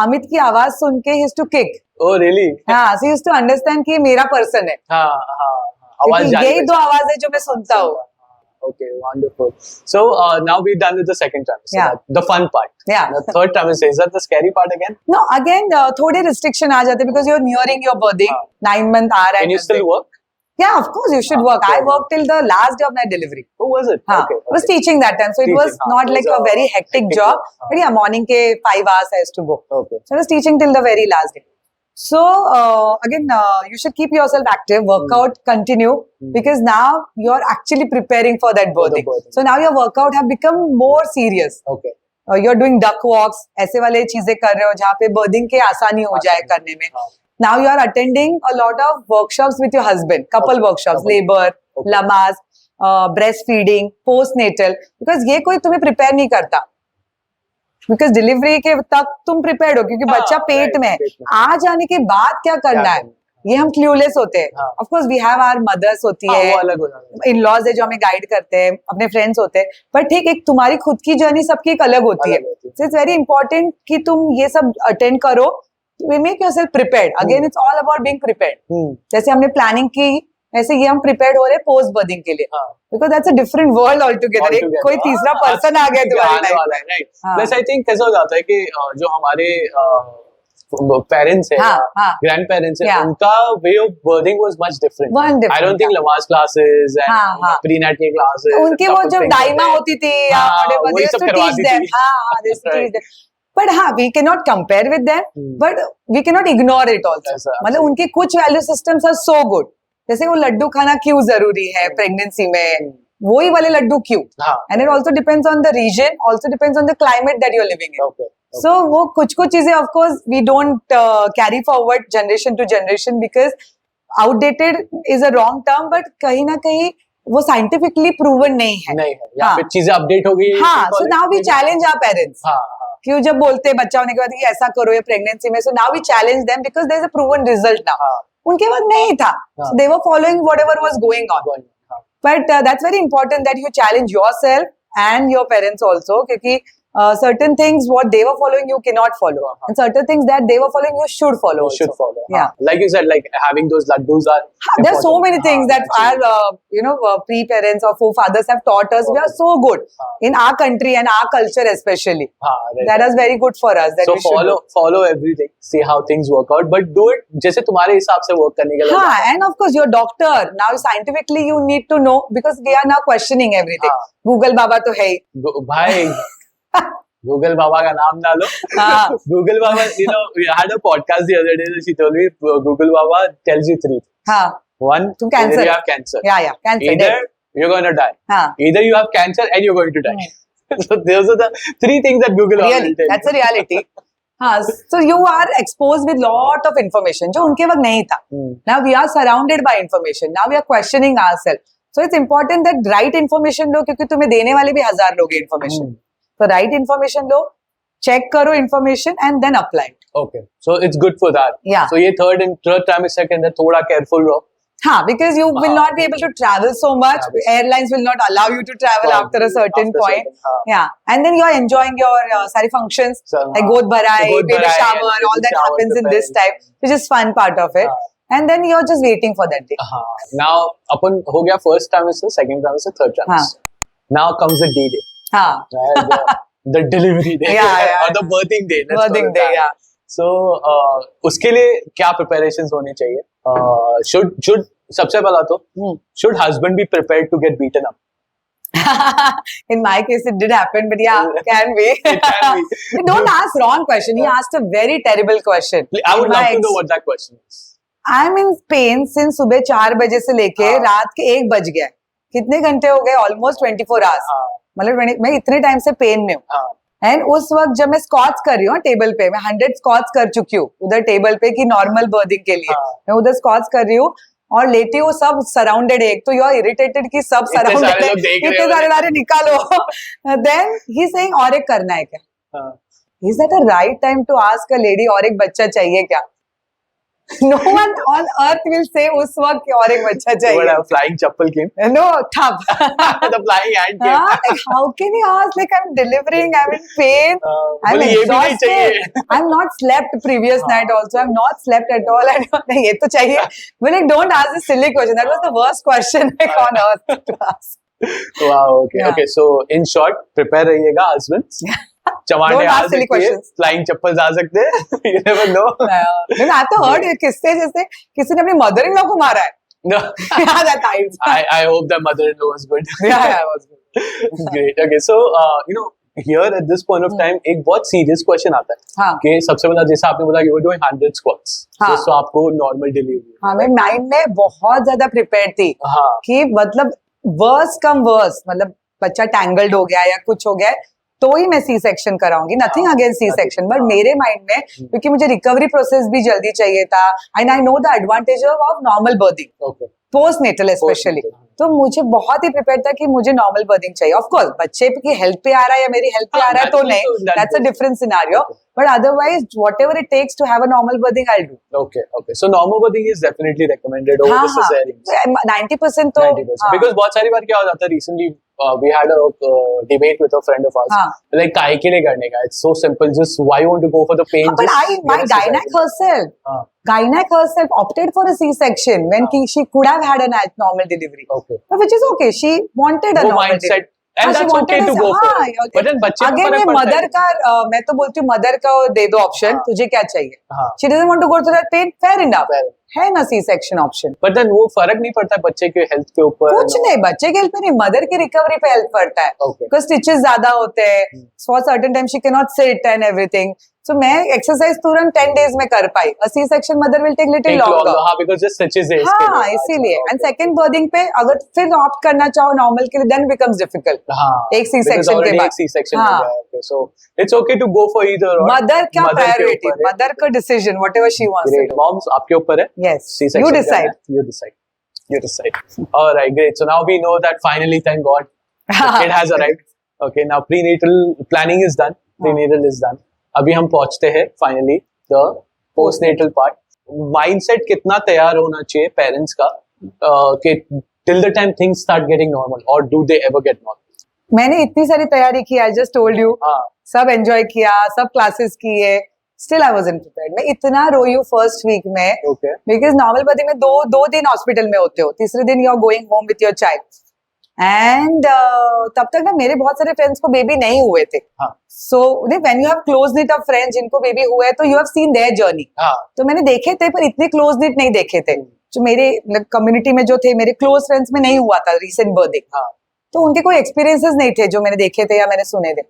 अमित की आवाज सुन के he used to kick। Oh really? हाँ, so he used to understand कि ये मेरा पर्सन है। आवाज यही दो आवाज है जो मैं सुनता हूँ। Okay, wonderful. So now we're done with the second trimester, the fun part. Yeah. The third trimester, is that the scary part again? No, again थोड़े restriction आ जाते because you're nearing your birthing, 9 month आ रहा है। Can you still work? Yeah, of course you should work. I worked till the last day of my delivery. Oh, was it? Okay. I was teaching that time, so it was not like a very hectic job. But yeah, morning के 5 hours I used to go. Okay. So I was teaching till the very last day. So again, you should keep yourself active, workout, continue, because now you're actually preparing for that birthing. So now your workout have become more serious. Okay. You're doing duck walks, ऐसे वाले चीजें कर रहे हो जहाँ पे birthing के आसानी हो जाए करने में. Now you are attending a lot of workshops with your husband, couple workshops, labor, lamas, breastfeeding, postnatal, because ये कोई तुम्हें prepare नहीं करता. बिकॉज डिलीवरी के तक तुम प्रिपेयर्ड हो क्योंकि बच्चा पेट में है, आ जाने के बाद क्या करना है ये हम क्लूलेस होते हैं। Of course we have our mothers होती है, इन लॉज है जो हमें गाइड करते हैं, अपने फ्रेंड्स होते हैं, पर ठीक एक तुम्हारी खुद की जर्नी सबकी एक अलग होती है। सो इट्स वेरी इंपॉर्टेंट कि तुम ये सब अटेंड करो, make yourself prepared. Again it's all about being prepared. जैसे हमने प्लानिंग की ऐसे ये हम प्रिपेयर्ड हो रहे हैं पोस्ट बर्थिंग के लिए, because that's a different world all together. एक कोई तीसरा पर्सन आ गया तुम्हारी लाइफ में, राइट? प्लस आई थिंक कैसा हो जाता है कि जो हमारे पेरेंट्स हैं, ग्रैंड पेरेंट्स हैं, उनका way of birthing was much different. I don't think Lamaze classes and prenatal classes, उनके वो जो दाइमा होती थी या वही सब करवाती थी। बट हाँ, we can not compare with them, but we can not ignore it also. मतलब उनके कुछ value systems are so good, जैसे वो लड्डू खाना क्यों जरूरी है प्रेगनेंसी में, वही वाले लड्डू क्यों, and it also depends on the region, also depends on the climate that you are living in. So वो कुछ चीजें of course we don't carry forward generation to generation, because outdated is a wrong term, but कहीं ना कहीं वो scientifically proven नहीं है। चीजें अपडेट हो गई। हाँ, so now we challenge our parents. क्यों जब बोलते हैं बच्चा होने के बाद कि ऐसा करो ये प्रेगनेंसी में, so now we challenge them because there is a proven result now. उनके बाद नहीं था, they were following whatever was going on, but that's very important that you challenge yourself and your parents also, क्योंकि certain things what they were following you cannot follow, and certain things that they were following you should follow. Yeah, like you said, like having those laddus are there are so many things that our pre-parents or forefathers have taught us. We are so good in our country and our culture especially. That is very good for us. That so follow everything, see how things work out, but do it जैसे तुम्हारे हिसाब से work करने के लिए। हाँ, and of course your doctor now scientifically you need to know, because they are now questioning everything. Google बाबा तो है ही भाई। Google Baba का नाम ना लो। Google Baba, we had a podcast the other day. She told me Google Baba tells you 3 things. One, either you have cancer. Yeah, cancer. Either you're going to die. Either you have cancer and you're going to die. So those are the 3 things that Google Baba will tell you. That's a reality. So you are exposed with lot of information जो उनके वक्त नहीं था. Now we are surrounded by information. Now we are questioning ourselves. So it's important that right information लो, क्योंकि तुम्हें देने वाले भी 1000 लोग हैं information. So right information लो, check करो information and then apply. Okay, so it's good for that. Yeah. So ये third trimester के अंदर थोड़ा careful रहो. हाँ, because you will not be able to travel so much. Airlines will not allow you to travel after a certain point. Yeah, and then you are enjoying your sari functions like Godh Bharai, baby shower, all that happens in this time, which is fun part of it. And then you're just waiting for that day. Now अपन हो गया first trimester, second trimester, third trimester. Now comes the D-Day. The delivery day, or the birthing day. Birthing day, yeah. So उसके लिए क्या preparations होने चाहिए? Should सबसे पहला तो should husband be prepared to get beaten up? In my case, it did happen, but yeah, can be. It can be. Don't ask wrong question. He asked a very terrible question. I would My love to ex- know what that question is. I'm in Spain since सुबह 4 बजे से लेके हाँ. रात के 1 बज गया. कितने घंटे हो गए? Almost 24 hours. हाँ. मतलब मैं इतने टाइम से पेन में हूँ. हाँ. एंड उस वक्त जब मैं स्कॉट्स कर रही हूँ टेबल पे, मैं 100 स्कॉट्स कर चुकी हूँ उधर टेबल पे कि नॉर्मल बर्थिंग के लिए. हाँ. मैं उधर स्कॉट्स कर रही हूँ और लेटी हूँ, सब सराउंडेड है. एक तो यू आर इरिटेटेड कि सब इतने सारे सराउंडेड है, लोग देख रहे इतने होंगे. सारे निकालो. देन ही सेइंग और एक करना है क्या? हाँ. Is that a right time to ask a lady और एक बच्चा चाहिए क्या? No one on earth will say उस वक्त कि और एक बच्चा What चाहिए. a flying chappal came. No, ठप. The flying hand came. हाँ, like how can you ask? Like I'm delivering, I'm in pain, I'm बोले ये भी नहीं exhausted. चाहिए. I'm not slept previous हाँ. night also. I'm not slept at all. I don't, नहीं ये तो चाहिए. But like don't ask this silly question. That was the worst question like on earth to ask. Wow, okay, Yeah. okay. So in short, prepare रहिएगा husbands. चमाटे Don't uh ask silly सकती है, questions. flying चप्पल आ सकते हैं. You never know. Then I तो heard किससे जैसे किसी ने अपनी मदर इन लॉ को मारा है. No. Yeah, that times. I hope the mother-in-law was good. Yeah, was good. Great. Okay, so here at this point of time एक बहुत serious question आता है हाँ. कि सबसे पहला जैसा आपने बोला you were doing 100 squats. हाँ. तो आपको normal delivery. हाँ, मैं माइंड में बहुत ज्यादा प्रिपेयर थी हाँ. कि मतलब वर्स कम वर्स, मतलब बच्चा टैंगल्ड हो गया या कुछ हो गया है, तो ही मैं सी सेक्शन कराऊंगी. Nothing against C section, but मेरे माइंड में क्योंकि मुझे रिकवरी प्रोसेस भी जल्दी चाहिए था and I know the advantage of normal birthing Okay. Postnatal specially. तो मुझे बहुत ही प्रिपेयर था कि मुझे नॉर्मल बर्थिंग चाहिए. ऑफ कोर्स बच्चे की हेल्थ पे आ रहा है या मेरी हेल्थ पे आ रहा है तो नहीं, that's a different scenario, but otherwise whatever it takes to have a normal birthing I do. Okay. Okay. So normal birthing is definitely recommended over the cesarean. 90% तो 90%. Because बहुत सारी बार क्या हो जाता है recently we had a debate with a friend of ours. हाँ. Like काहे के लिए करने का? It's so simple. Just why you want to go for the pain? But Just my get a gynac cesarean. herself, हाँ. gynac herself opted for a C-section when she could have had a normal delivery, Okay. which is okay. She wanted a वो normal mindset delivery. and हाँ, she that's okay wanted to a- go for हाँ, it. But then बच्चे को again फर्क ये पड़ता mother है. का मैं तो बोलती हूँ मदर का दे दो ऑप्शन, हाँ. तुझे क्या चाहिए. हाँ. She doesn't want to go through that pain, fair enough. Fair. है ना C section option. But then वो फर्क नहीं पड़ता बच्चे के हेल्थ के ऊपर. कुछ नहीं, बच्चे के हेल्थ पे नहीं, मदर की रिकवरी पे हेल्प पड़ता है. Okay. बिकॉज स्टिचेस ज्यादा होते हैं, for certain time she can not sit and everything. So मैं एक्सरसाइज तुरंत 10 days में कर पाई. A C section mother will take little Take longer. longer. हाँ, because just stitches है इसके हाँ, लिए. इसीलिए. अच्छा, एंड okay. सेकंड बर्थिंग पे अगर फिर ऑप्ट करना चाहो नॉर्मल के लिए, देन बिकम्स डिफिकल्ट. हाँ. एक C-section Because already के बाद. एक C-section हाँ. हो गया है. Okay, so it's okay to go for either. or. Mother क्या Mother के प्रायोरिटी, ऊपर है. मदर का decision, whatever she wants. Great. Moms आपके ऊपर है. यस, C-section यू करना डिसाइड. है. You decide. You decide. All right, great. So now we know that finally, thank God, the kid has arrived. Okay, now prenatal planning is done. Prenatal is done. अभी हम पहुंचते हैं finally the postnatal part. Mindset कितना तैयार होना चाहिए parents का कि till the time things start getting normal, or do they ever get normal? मैंने इतनी सारी तैयारी की, आई जस्ट टोल्ड यू. हाँ. सब एंजॉय किया, सब क्लासेस किए, स्टिल आई वाजंट प्रिपेयर्ड. मैं इतना रोई हूँ फर्स्ट वीक में, Okay. बिकॉज नॉर्मल बर्थिंग में दो दिन हॉस्पिटल में होते हो, तीसरे दिन you are going home with your child. And तब तक ना मेरे बहुत सारे फ्रेंड्स को बेबी नहीं हुए थे. हाँ. So when you have close knit of friends जिनको बेबी हुआ है, तो you have seen their journey. हाँ. तो मैंने देखे थे पर इतने क्लोज निट नहीं देखे थे. जो मेरे कम्युनिटी में जो थे, मेरे क्लोज फ्रेंड्स में नहीं हुआ था रिसेंट बर्थिंग. हाँ. तो उनके कोई एक्सपीरियंसेस नहीं थे जो मैंने देखे थे या मैंने सुने थे.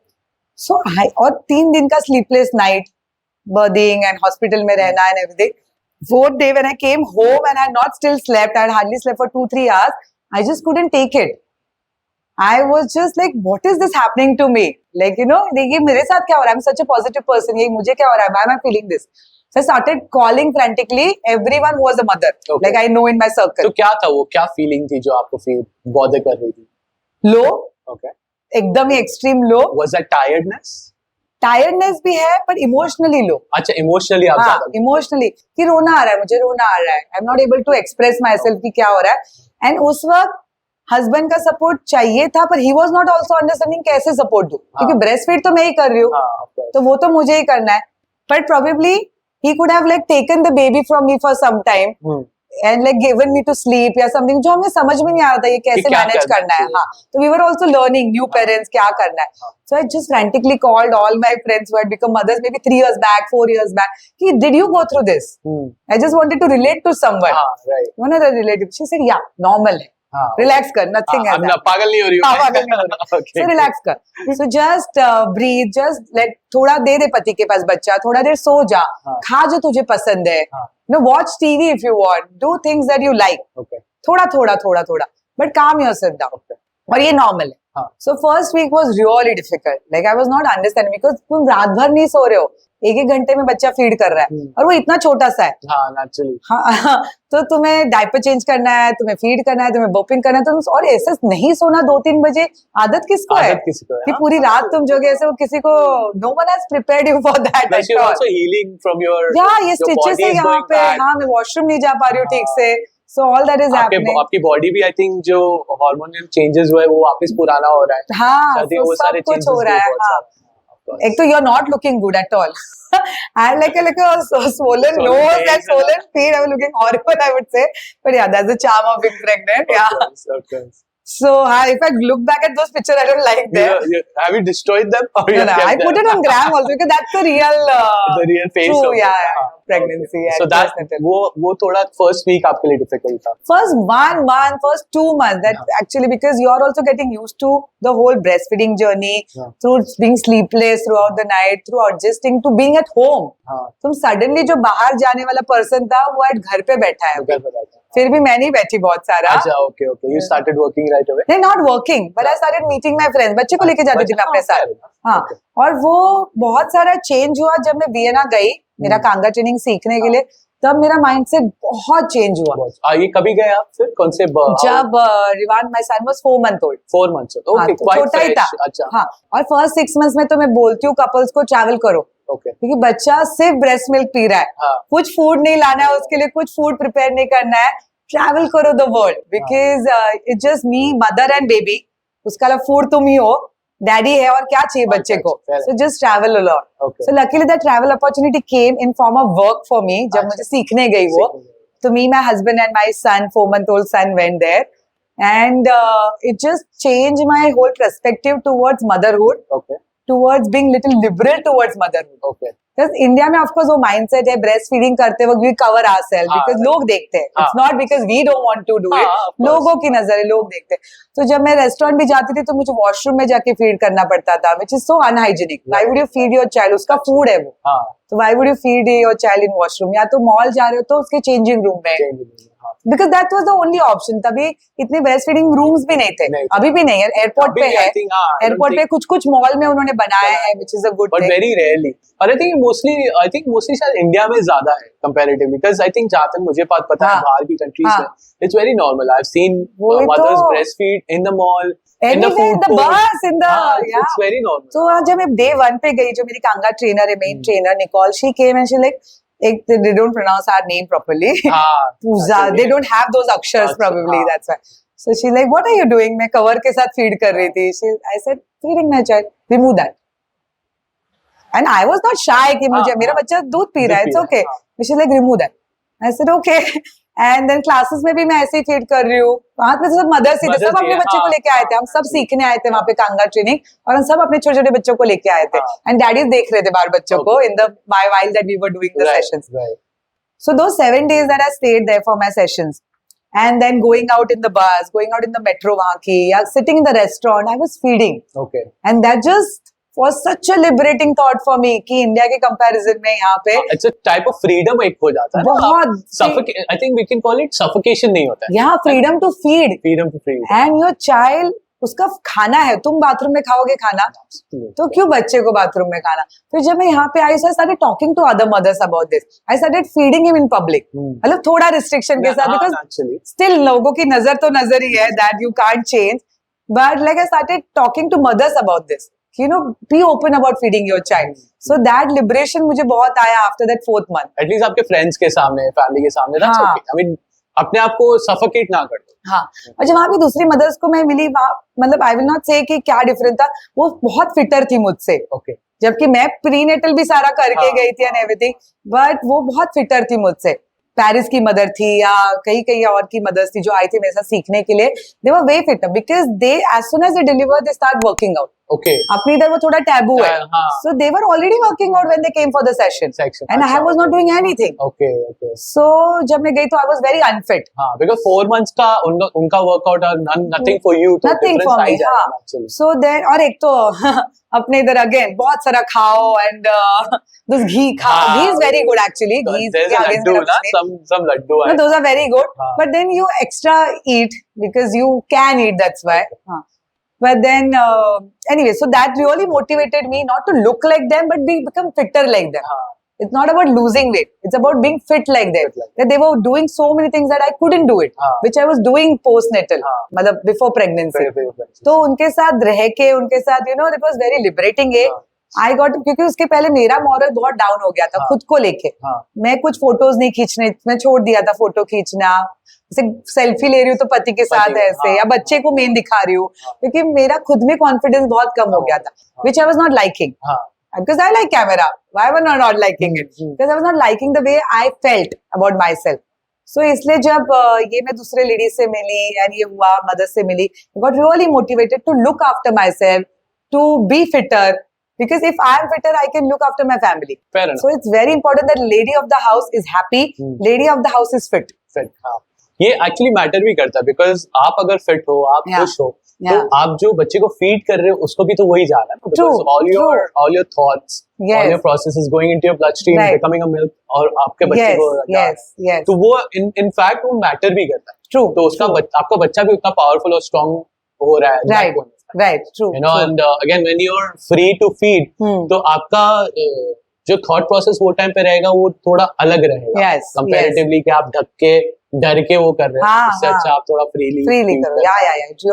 सो और 3 दिन का sleepless night, berthing and hospital में रहना and everything. Fourth day when I came home and I had not still slept, I had hardly slept for 2-3 hours. I just couldn't take it. I was just like, what is this happening to me? Like, you know, ये मेरे साथ क्या हो रहा है? I'm such a positive person. ये मुझे क्या हो रहा है? Why am I feeling this? So I started calling frantically everyone who was a mother. Okay. Like I know in my circle. तो क्या था वो, क्या फीलिंग थी जो आपको फील बॉदर कर रही थी? Low, Okay. एकदम ही extreme low. Was that tiredness? Tiredness भी है, पर emotionally low. अच्छा, इमोशनली आप हाँ, ज्यादा. इमोशनली कि रोना आ रहा है, मुझे रोना आ रहा है. I am not able to express myself कि क्या हो रहा है. एंड उस वक्त हस्बैंड का सपोर्ट चाहिए था, पर he was not also understanding कैसे सपोर्ट दूं, क्योंकि ब्रेस्ट फीड तो मैं ही कर रही हूँ. हाँ, of course. तो वो तो मुझे ही करना है. But probably he could have like taken the baby from me for some time and like given me to sleep या समथिंग, जो हमें समझ में नहीं आ रहा था ये कैसे क्या मैनेज करना करना है. चाहिए. हाँ, तो we were also learning, new parents क्या करना है. So I just frantically called all my friends who had become mothers maybe 3 years back, 4 years back, कि did you go through this? I just wanted to relate to someone. हाँ, right. One of the relatives, she said, yeah, normal है. हाँ, relax कर, nothing अब ना पागल नहीं हो रही हाँ, पागल नहीं हो रही। Okay, So रिलैक्स कर, so just breathe, just let, थोड़ा दे दे पति के पास बच्चा, थोड़ा देर सो जा, हाँ। खा जो तुझे पसंद है, हाँ। No watch TV if you want, do things that you like, okay, थोड़ा थोड़ा थोड़ा थोड़ा, बट काम योरसेल्फ डाउन, okay. और ये नॉर्मल है। हाँ। So first week was really difficult, like I was not understanding, because तुम रात भर नहीं सो रहे हो, एक एक घंटे में बच्चा फीड कर रहा है, और वो इतना छोटा सा है। हाँ, नेचुरली। हाँ, तो तुम्हें डायपर चेंज करना है, तुम्हें फीड करना है, तुम्हें बर्पिंग करना है, तुम और ऐसे नहीं सोना 2-3 बजे, आदत किसको है आदत किसी को है, कि हाँ। पूरी रात तुम जोगे ऐसे, वो किसी को, no one has prepared you for that Plus you're also healing from your ये your स्टिचेस body है is यहाँ going पे, back. हाँ मैं वॉशरूम नहीं जा पा रही हूँ ठीक से, सो ऑल दैट इज आपके हैपनिंग। आपकी बॉडी भी आई थिंक जो हार्मोनल चेंजेस हुए वो वापस पुराना हो रहा है। हाँ, I think तो वो सारे सब कुछ changes हो रहा भी है। बहुत हाँ, सारे हैं, of course. एक तो you're not looking good at all. I had like a swollen nose face and swollen feet. I was looking horrible, I would say. But yeah, that's the charm of being pregnant. Of Yeah. course, of course. So if I look back at those pictures, I don't like them. Have you destroyed them? Or you No, no, have I kept put them? it on gram also because that's the real, The real face true, of it. yeah, हाँ, pregnancy. okay. and So that postnatal. वो थोड़ा first week आपके लिए difficult था. First 1 month, first 2 months, that actually because you're also getting used to the whole breastfeeding journey, Yeah. through being sleepless throughout the night, through adjusting to being at home. हाँ, तुम suddenly जो बाहर जाने वाला person था वो आज घर पे बैठा है, घर पे बैठा। फिर भी मैं नहीं बैठी बहुत सारा। अच्छा, okay, okay. You started working right away. नहीं, not working, but I started meeting my friends, बच्चे को लेके जाती थी मैं अपने साथ। हाँ, Okay. और वो बहुत सारा चेंज हुआ जब मैं वियना गई मेरा कांगा ट्रेनिंग सीखने के लिए, तब मेरा माइंडसेट बहुत चेंज हुआ। ये कभी गए आप फिर कौन से जब Rivaan my son was 4 month old, 4 months old. हाँ, Okay, तो quite छोटा ही fresh. था। अच्छा, हाँ, और फर्स्ट 6 months में तो मैं बोलती हूँ कपल्स को ट्रैवल करो, okay. क्योंकि बच्चा सिर्फ ब्रेस्ट मिल्क पी रहा है, हाँ, कुछ फूड नहीं लाना है उसके लिए, कुछ फूड प्रिपेयर नहीं करना है, ट्रैवल करो the world, because it's just me, mother and baby, उसका लिए फूड तुम ही हो, डैडी है, और क्या चाहिए बच्चे को, fair so just travel a lot. okay. So luckily that travel opportunity came in form of work for me, जब अच्छा। मुझे सीखने गई वो, तो me, my husband and my son, 4 month old son went there, and it just changed my whole perspective towards motherhood, Okay, towards being little liberal towards motherhood. okay. Because India में of course वो mindset है, breast feeding करते वक्त we cover ourselves, हाँ, because लोग देखते हैं, हाँ। It's not because we don't want to do हाँ, इट, of course. लोगों की नजर है, लोग देखते हैं। तो जब मैं रेस्टोरेंट भी जाती थी तो मुझे वॉशरूम में जाके फीड करना पड़ता था, which is so unhygienic. Why would you feed your child, उसका फूड है वो, हाँ, तो why would you feed your child in washroom, या तो मॉल जा रहे हो तो उसके चेंजिंग रूम में, change it. हाँ, because that was the only option. तभी इतने ब्रेस्ट फीडिंग रूम्स भी नहीं थे, नहीं थे। अभी भी नहीं है, एयरपोर्ट अभी पे भी है, I think, हाँ, I don't एयरपोर्ट पे think- कुछ कुछ मॉल में उन्होंने बनाया है, which is a good but thing. very rarely. और I think mostly शायद इंडिया में ज्यादा है comparatively, because I think जहाँ तक मुझे पता है हाँ, बाहर की countries हाँ। में it's very normal. I've seen वही mothers तो। breastfeed in the mall, in the Anywhere, food in the court. bus, in the, हाँ, yeah. it's very normal. तो आज जब मैं डे 1 पे गई, जो मेरी कांगा ट्रेनर है, main trainer Nicole, she came and she like, एक they don't pronounce our name properly, हाँ, पूजा, actually, they don't have those akshars अच्छा, probably, हाँ। that's why. So she like, what are you doing? मैं cover के साथ feed कर रही थी। I said, feeding my child, remove that. And I was not shy कि मुझे, हाँ, मेरा हाँ। बच्चा दूध पी रहा है, दूध it's पी okay. रहा है, But she like, remove that. I said, okay. And then classes में भी मैं ऐसे ही फीड कर रही हूँ, वहां पे तो सब मदर्स ही थे, Mothers सब अपने ही है, बच्चे को हाँ, लेके आए थे, हम सब हाँ, सीखने आए थे वहां पे कांगा ट्रेनिंग, और हम सब अपने छोटे छोटे बच्चों को लेके आए थे, हाँ। एंड डैडीज देख रहे थे बाहर बच्चों को in the while that we were doing the Right, sessions. right. So those 7 days that I stayed there for my sessions, and then going out in the bus, going out in the metro वहाँ की, या sitting in the restaurant, I was feeding, Okay. and that just was such a liberating thought for me कि India के comparison में यहाँ पे It's a type of freedom एक हो जाता है ना, बहुत I think we can call it suffocation नहीं होता है, यहाँ freedom to feed, freedom to freedom. and your child, उसका खाना है, तुम बाथरूम में खाओगे खाना, तो क्यों बच्चे को बाथरूम में खाना। फिर जब मैं यहाँ पे आई, so I started talking to other mothers about this. I started feeding him in public, मतलब थोड़ा रिस्ट्रिक्शन के साथ, हाँ, because actually. still लोगों की नजर तो नजर ही है, that you can't change, but like I started talking to mothers about this, you know, be open about feeding your child. So that liberation मुझे बहुत आया after that 4th month. At least आपके friends के सामने, family के सामने, that's हाँ। okay. I mean, अपने आप को suffocate ना कर दो। हाँ, और जब वहाँ पे दूसरी मदर्स को मैं मिली, वहाँ मतलब आई विल नॉट से कि क्या डिफरेंट था, वो बहुत फिटर थी मुझसे, Okay. जबकि मैं प्रीनेटल भी सारा करके हाँ, गई थी एंड एवरीथिंग, बट वो बहुत फिटर थी मुझसे। पेरिस की मदर थी या कई कई और की मदर्स थी जो आई थी मेरे साथ सीखने के लिए, they were way fitter, because they as soon as they deliver they start working out. Okay. अपने इधर वो थोड़ा टैबू है. हाँ. So they were already working out when they came for the session. And I was not doing anything. Okay. So जब मैं गई तो I was very unfit. हाँ, because 4 months का उनका workout और nothing for you. तो Nothing for me. हाँ. So then और एक तो अपने इधर again बहुत सारा खाओ and this ghee खाओ. Ghee is very good actually. Ghee there's a laddu ना, some laddu. No, those are very good. But then you extra eat because you can eat. That's why. But then, anyway, so that really motivated me not to look like them, but become fitter like them. It's not about losing weight. It's about being fit like them. That they were doing so many things that I couldn't do it, which I was doing postnatal, मतलब before pregnancy. तो उनके साथ रह के, उनके साथ, you know, it was very liberating. I got, क्योंकि उसके पहले मेरा मॉरल बहुत डाउन हो गया था खुद को लेके. मैं कुछ फोटोज नहीं खींचने, मैं छोड़ दिया था फोटो खींचना. जैसे सेल्फी ले रही हूँ तो पति के साथ ऐसे, या बच्चे को मेन दिखा रही हूँ, क्योंकि मेरा खुद में कॉन्फिडेंस बहुत कम हो गया था, which I was not liking. Because I like camera. Why was I not liking it? Because I was not liking the way I felt about myself. So इसलिए जब ये मैं दूसरे लेडी से मिली and ये हुआ मदर से मिली, I got really motivated to look after myself, to be fitter. Because if I am fitter, I can look after my family. Fair enough. So it's very important that lady of the house is happy, lady of the house is fit. हाँ. ये actually matter भी करता है, because आप अगर fit हो, आप खुश हो, तो आप जो बच्चे को फीड कर रहे हो उसको भी तो वही जाना है, because all your thoughts, all your processes going into your blood stream, becoming a milk, और आपके बच्चे को तो वो इन फैक्ट वो मैटर भी करता है. ट्रू. तो उसका आपका बच्चा भी उतना पावरफुल और स्ट्रांग हो रहा है. Right. True. You know, and again when you are free to feed, तो आपका जो थॉट प्रोसेस वो टाइम पे रहेगा वो थोड़ा अलग रहेगा कंपैरेटिवली कि आप डर के वो कर रहे हैं. इससे अच्छा आप थोड़ा फ्रीली करो. It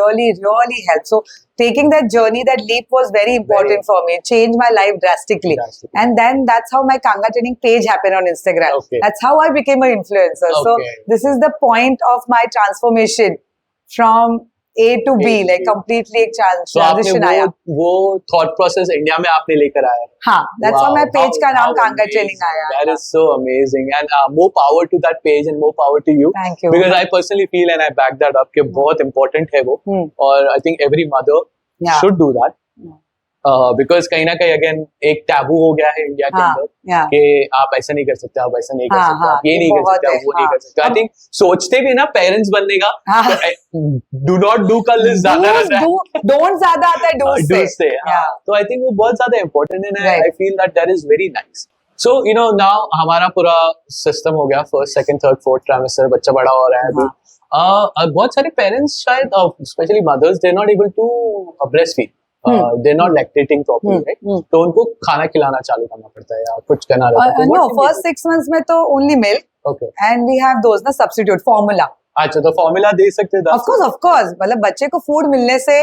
really helps. So taking that journey, that leap was very important for me. It changed my life drastically. And then that's how my Kanga training page happened on Instagram. That's how I became an influencer. So this is the point of my transformation from A to B, like completely एक transition आया. वो thought process India में आपने लेकर आया. हाँ, that's how my page का नाम Kanga Training आया. That is so amazing, and more power to that page and more power to you. Thank you. Because I personally feel and I back that up कि बहुत important है वो, और I think every mother should do that. Because कहीं ना कहीं again एक taboo हो गया है इंडिया के अंदर कि आप ऐसा नहीं कर सकते, आप ऐसा नहीं कर सकते, आप ये नहीं कर सकते, आप वो नहीं कर सकते. आई थिंक सोचते भी ना पेरेंट्स बनने का, डू नॉट डू का लिस्ट ज्यादा रहता है, डोंट ज्यादा आता है डू से. तो आई थिंक वो बहुत ज्यादा इंपॉर्टेंट है. I feel that that is very nice. So you no, now हमारा पूरा सिस्टम हो गया, first second third fourth trimester, बच्चा बड़ा हो रहा है अभी. बहुत सारे पेरेंट्स शायद specially mothers, they are not able to breast feed. They're not lactating properly, right? तो उनको खाना खिलाना चालू करना पड़ता है या कुछ करना रहता है. No, first 6 months में तो only milk. Okay. And we have those ना substitute formula. अच्छा, तो फॉर्मूला दे सकते हैं. Of course. मतलब बच्चे को फूड मिलने से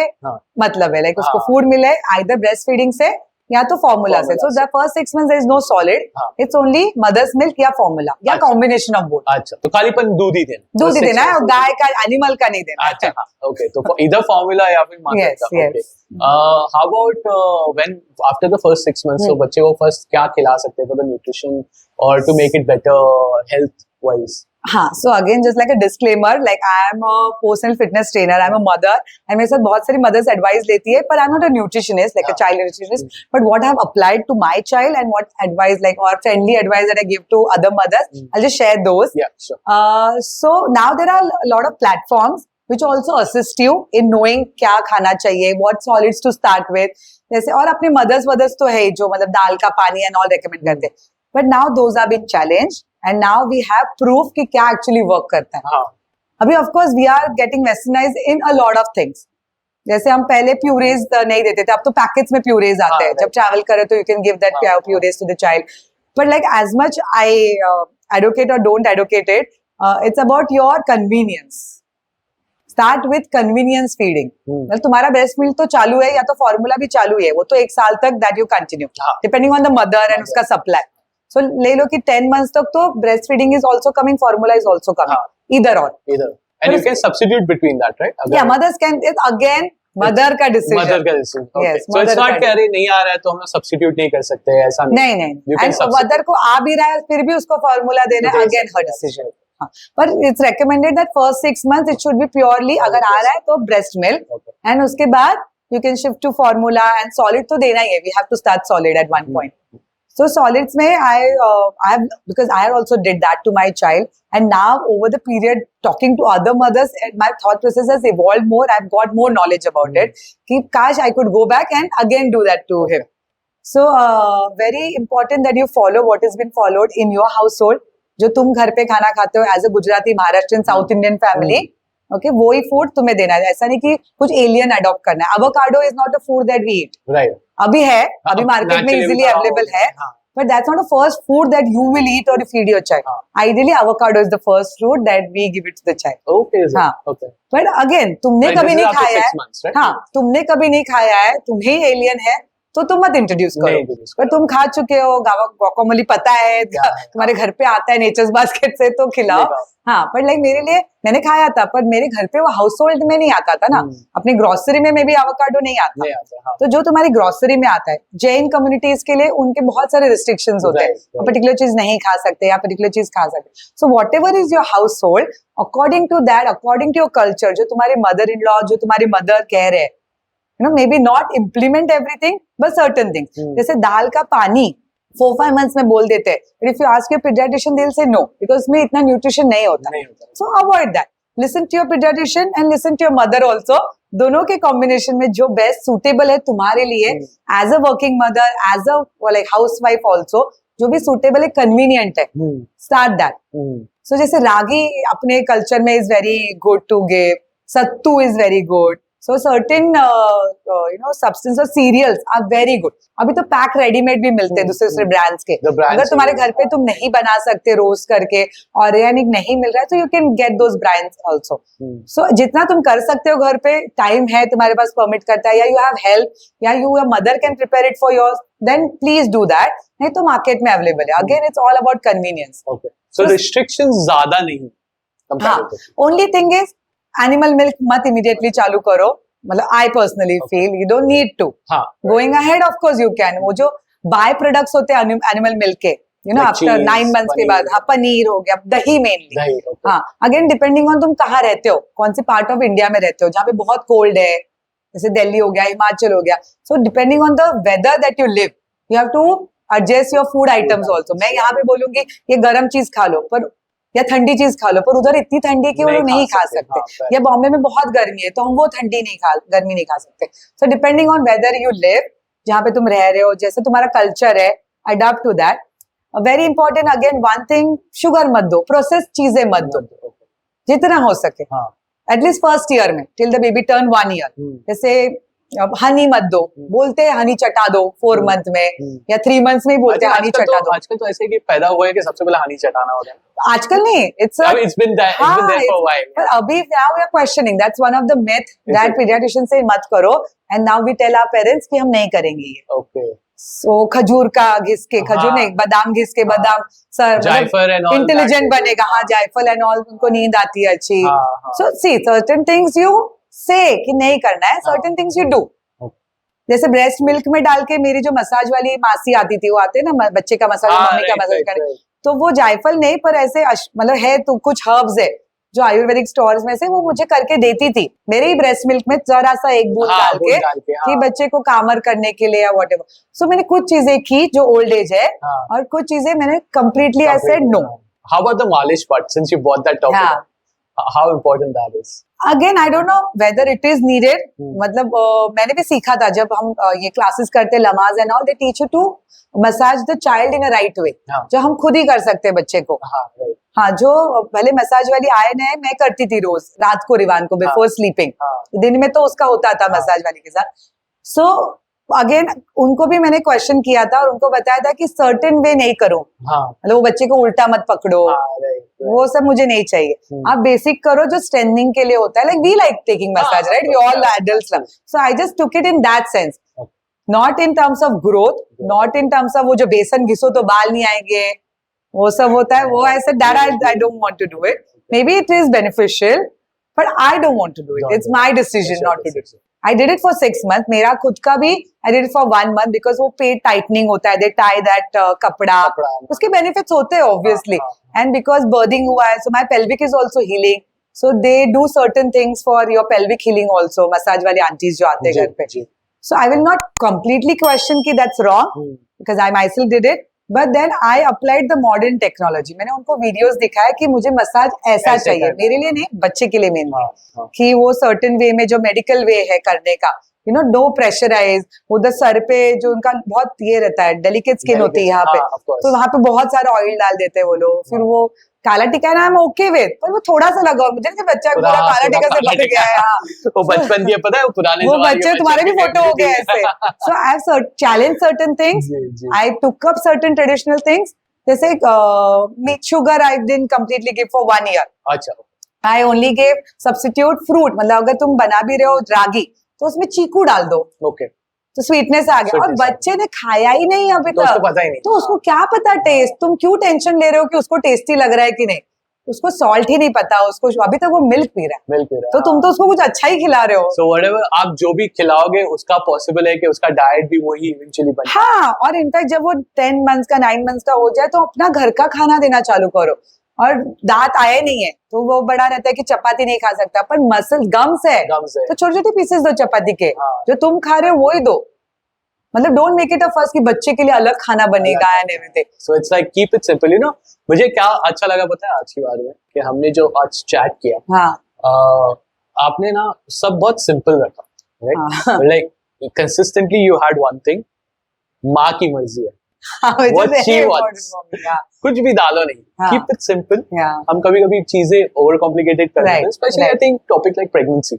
मतलब है, लाइक उसको फूड मिले either breast feeding से या तो फॉर्मूला से. So the first 6 months there is no solid. It's only mother's milk या फॉर्मूला या combination of both. अच्छा, तो खालीपन दूध ही देना है, और गाय का एनिमल का नहीं देना. अच्छा, ओके. तो इधर फॉर्मूला या फिर मदर का. Yes. How about when after the first 6 months, तो बच्चे को फर्स्ट क्या खिला सकते हैं for the nutrition or to make it better health wise? हाँ, so again just like a disclaimer, like I am a personal fitness trainer, I am a mother, and मेरे साथ बहुत सारी mothers advice लेती है, but I am not a nutritionist, like a child nutritionist. But what I have applied to my child and what advice, like or friendly advice that I give to other mothers, I'll just share those. Yeah, sure. So now there are a lot of platforms which also assist you in knowing क्या खाना चाहिए, what solids to start with. जैसे और अपने mothers तो है जो मतलब दाल का पानी and all recommend करते हैं. But now those are being challenged. And now we have proof कि क्या actually work करता है. अभी of course we are getting westernized in a lot of things. जैसे हम पहले प्यूरेज नहीं देते थे, अब तो पैकेट्स में प्यूरेज आते हैं. जब ट्रैवल करे तो you can give that प्यूरेज to the child. But like as much I advocate or don't advocate it, it's about your convenience. Start with convenience feeding. मतलब तुम्हारा breast milk तो चालू है या तो फॉर्मूला भी चालू है, वो तो 1 साल तक that you continue, depending on the mother and उसका supply. So ले लो कि 10 months तक तो breast feeding is also coming, formula is also coming. Either or. And you can substitute between that, right? Yeah, mothers can. It's again mother का decision. Mother का decision. Okay. Yes, so it's not कह रही नहीं आ रहा है तो हम substitute नहीं कर सकते, ऐसा नहीं. And mother को आ भी रहा है फिर भी उसको formula देना है, again her decision. But it's recommended that first 6 months it should be purely, अगर आ रहा है तो breast milk, and उसके बाद you can shift to formula, and solid to dena hi hai. We have to start solid at one point. So solids mein I have, because I also did that to my child, and now over the period talking to other mothers, my thought process has evolved more. I've got more knowledge about it. Ki kash I could go back and again do that to him. So very important that you follow what has been followed in your household. जो तुम घर पे खाना खाते हो as a Gujarati, Maharashtrian, South Indian family, okay, वो ही food तुम्हें देना है. ऐसा नहीं कि कुछ एलियन अडॉप्ट करना है. Avocado is not a food that we eat. Right. अभी है, अभी मार्केट में इजीली अवेलेबल है, but that's not the first food that you will eat or feed your child. Ideally, avocado is the first fruit that we give it to the child. Okay. हाँ. Okay. But again, तुमने कभी नहीं खाया है. right? हाँ, तुमने कभी नहीं खाया है, तुम्हें एलियन है, तो तुम मत इंट्रोड्यूस करो. पर तुम खा चुके हो, गुआकामोली पता है, तुम्हारे घर पे आता है नेचर्स बास्केट से, तो खिलाओ. हाँ, पर लाइक मेरे लिए, मैंने खाया था, पर मेरे घर पे वो हाउस होल्ड में नहीं आता था ना. अपनी ग्रोसरी में भी एवोकाडो नहीं आता. हाँ. तो जो तुम्हारी ग्रोसरी में आता है, जैन कम्युनिटीज के लिए उनके बहुत सारे रिस्ट्रिक्शंस होते हैं. पर्टिकुलर चीज नहीं खा सकते या पर्टिकुलर चीज खा सकते. So whatever is your household, according to that, according to your culture, जो तुम्हारे मदर इन लॉ, जो तुम्हारी मदर कह रहे हैं, you know, maybe not implement everything, but certain things. जैसे दाल का पानी 4-5 months में बोल देते हैं, but if you ask your pediatrician, they'll say no, because इसमें इतना nutrition नहीं होता. So avoid that. Listen to your pediatrician and listen to your mother also. दोनों के combination में जो best suitable है तुम्हारे लिए, as a working mother, as a like housewife also, जो भी suitable है, convenient है, start that. So जैसे रागी अपने culture में is very good to give, sattu is very good. So certain substance or cereals are very good. अभी तो pack readymade भी मिलते हैं दूसरे ब्रांड्स के. अगर तुम्हारे घर पे तुम नहीं बना सकते रोस्ट करके, ऑर्गेनिक नहीं मिल रहा है, तो you can get those brands also. So जितना तुम कर सकते हो घर पे, टाइम है तुम्हारे पास, परमिट करता है, या यू हैव हेल्प, या your mother can prepare it for your, then please do that. नहीं तो मार्केट में अवेलेबल है. Again it's all about convenience. So restrictions ज्यादा नहीं. हाँ, only thing is animal milk मत इमीडिएटली चालू करो. मतलब I personally feel you don't need to. Going ahead of course you can. वो जो बाय प्रोडक्ट्स होते हैं एनिमल मिल्क के, यू नो, आफ्टर 9 months के बाद, हाँ, पनीर हो गया, दही मेनली. हाँ, अगेन डिपेंडिंग ऑन तुम कहाँ रहते हो, कौन सी पार्ट ऑफ इंडिया में रहते हो, जहाँ पे बहुत कोल्ड है, जैसे दिल्ली हो गया, हिमाचल हो गया. So depending on the weather that you live, you have to adjust your food items also. मैं यहाँ पे बोलूंगी ये गर्म चीज खा लो, पर या ठंडी चीज खा लो, पर उधर इतनी ठंडी है कि वो लोग नहीं खा सकते. या बॉम्बे में बहुत गर्मी है, तो हम वो गर्मी नहीं खा सकते. सो depending on whether you live, जहाँ पे तुम रह रहे हो, जैसे तुम्हारा कल्चर है, adopt to that. Very important again one thing, sugar मत दो, प्रोसेस चीजें मत दो जितना हो सके. एटलीस्ट फर्स्ट ईयर में, till the baby turn 1 year. जैसे हनी मत दो, बोलते हैं हनी चटा दो 4 month में, या 3 months में ही बोलते हैं हनी चटा दो. आजकल तो ऐसे कि पैदा हुआ है कि सबसे पहले हनी चटाना होता है. आजकल नहीं, it's been there for a while. But अभी now we are questioning. That's one of the myth that pediatrician say मत करो, and now we tell our parents कि हम नहीं करेंगे ये. Okay. So खजूर का घिस के, खजूर नहीं, बादाम घिस के, बादाम जायफल and all इंटेलिजेंट बनेगा. हाँ, जायफल एंड ऑल, उनको नींद आती है अच्छी. So see, certain things you say कि नहीं करना है, certain things you do. जैसे ब्रेस्ट मिल्क में डाल के, मेरी जो मसाज वाली मासी आती थी, वो आते हैं ना बच्चे का मसाज, मम्मी का मसाज करने, तो वो जायफल नहीं, पर ऐसे मतलब है तो कुछ हर्ब्स है जो आयुर्वेदिक स्टोर्स में से वो मुझे करके देती थी मेरे ही ब्रेस्ट मिल्क में, जरा सा एक बूंद डाल के कि बच्चे को कामर करने के लिए या व्हाटएवर. सो मैंने कुछ चीजें की जो ओल्ड एज है, और कुछ चीजें मैंने completely I said no. How about the malish part, since you brought that topic, how important that is? Again, I don't know whether it is needed. मतलब मैंने भी सीखा था जब हम ये क्लासेस करते, Lamaze and all, they teach you to massage the child in a right way, जो हम खुद ही कर सकते हैं बच्चे को. हाँ, जो पहले मसाज वाली आयन है, मैं करती थी रोज रात को रिवान को बिफोर स्लीपिंग. दिन में तो उसका होता था मसाज वाली के साथ. सो अगेन उनको भी मैंने क्वेश्चन किया था और उनको बताया था कि सर्टेन वे नहीं करो. मतलब वो बच्चे को उल्टा मत पकड़ो, वो सब मुझे नहीं चाहिए. आप बेसिक करो जो स्ट्रेंथनिंग के लिए होता है. Like we like taking massage, right? We all adults love. So I just took it in that sense, not in terms of growth, not in terms of वो जो बेसन घिसो तो बाल नहीं आएंगे, वो सब होता है. वो ऐसे that I don't want to do it. Maybe it is beneficial, but I don't want to do it. It's my decision not to do it. I did it for 6 months. मेरा खुद का भी I did it for 1 month because वो पेट tightening होता है. They tie that कपड़ा, उसके benefits होते हैं obviously. And because birthing हुआ है, so my pelvic is also healing. So they do certain things for your pelvic healing also. Massage वाले aunties जो आते हैं घर पे. जी. So I will not completely question कि that's wrong because I myself did it. But then I applied the modern technology. मैंने उनको videos दिखाया कि मुझे मसाज ऐसा ऐसे चाहिए, करना मेरे लिए नहीं, बच्चे के लिए मेनली, हाँ. कि वो सर्टेन वे में जो मेडिकल वे है करने का, यू नो, नो प्रेशराइज, उधर सर पे जो उनका बहुत ये रहता है, डेलिकेट स्किन होती है यहाँ पे, of course. तो वहाँ पे बहुत सारा ऑयल डाल देते हैं वो लोग, फिर वो काला टीका ना, मैं ओके विद, पर वो थोड़ा सा लगा मुझे कि बच्चा पूरा काला टीका से बच गया है. हाँ, वो बचपन के पता है, वो पुराने वो जमाने के बच्चे तुम्हारे भी फोटो हो गए ऐसे. So I have challenged certain things. Ji. I took up certain traditional things. जैसे meat sugar I didn't completely give for 1 year. अच्छा. I only gave substitute fruit. मतलब अगर तुम बना भी रहे हो रागी तो उसमें चीकू डाल दो, ओके. तो स्वीटनेस आ गया. और बच्चे ने खाया ही नहीं अभी तो उसको तक, पता ही नहीं. तो उसको क्या पता टेस्ट. तुम क्यों टेंशन ले रहे हो कि उसको टेस्टी लग रहा है कि नहीं, उसको सॉल्ट ही नहीं पता, उसको अभी तक वो मिल्क पी रहा है, तो तुम तो उसको कुछ अच्छा ही खिला रहे हो. So whatever आप जो भी खिलाओगे उसका पॉसिबल है कि उसका डाइट भी वही इवेंचुअली बने. हाँ, और इनफैक्ट जब वो 10 मंथ्स का 9 मंथ्स का हो जाए तो अपना घर का खाना देना चालू करो. और दांत आए नहीं है तो वो बड़ा रहता है कि चपाती नहीं खा सकता, पर मसल गम्स है तो छोटे छोटे पीसेस दो चपाती के, जो तुम खा रहे हो वो ही दो. मतलब don't make it a first कि बच्चे के लिए अलग खाना बनेगा and everything. So it's like keep it simple, you know. मुझे क्या अच्छा लगा पता है आज की बात में, कि हमने जो आज चैट किया, हाँ, आपने ना सब बहुत सिंपल रखा, right? Like consistently you had one thing, माँ की मर्जी है, what she wants. कुछ भी डालो नहीं, keep it simple. हम कभी कभी चीजें ओवर कॉम्प्लिकेटेड कर देते हैं, specially I think topic like pregnancy.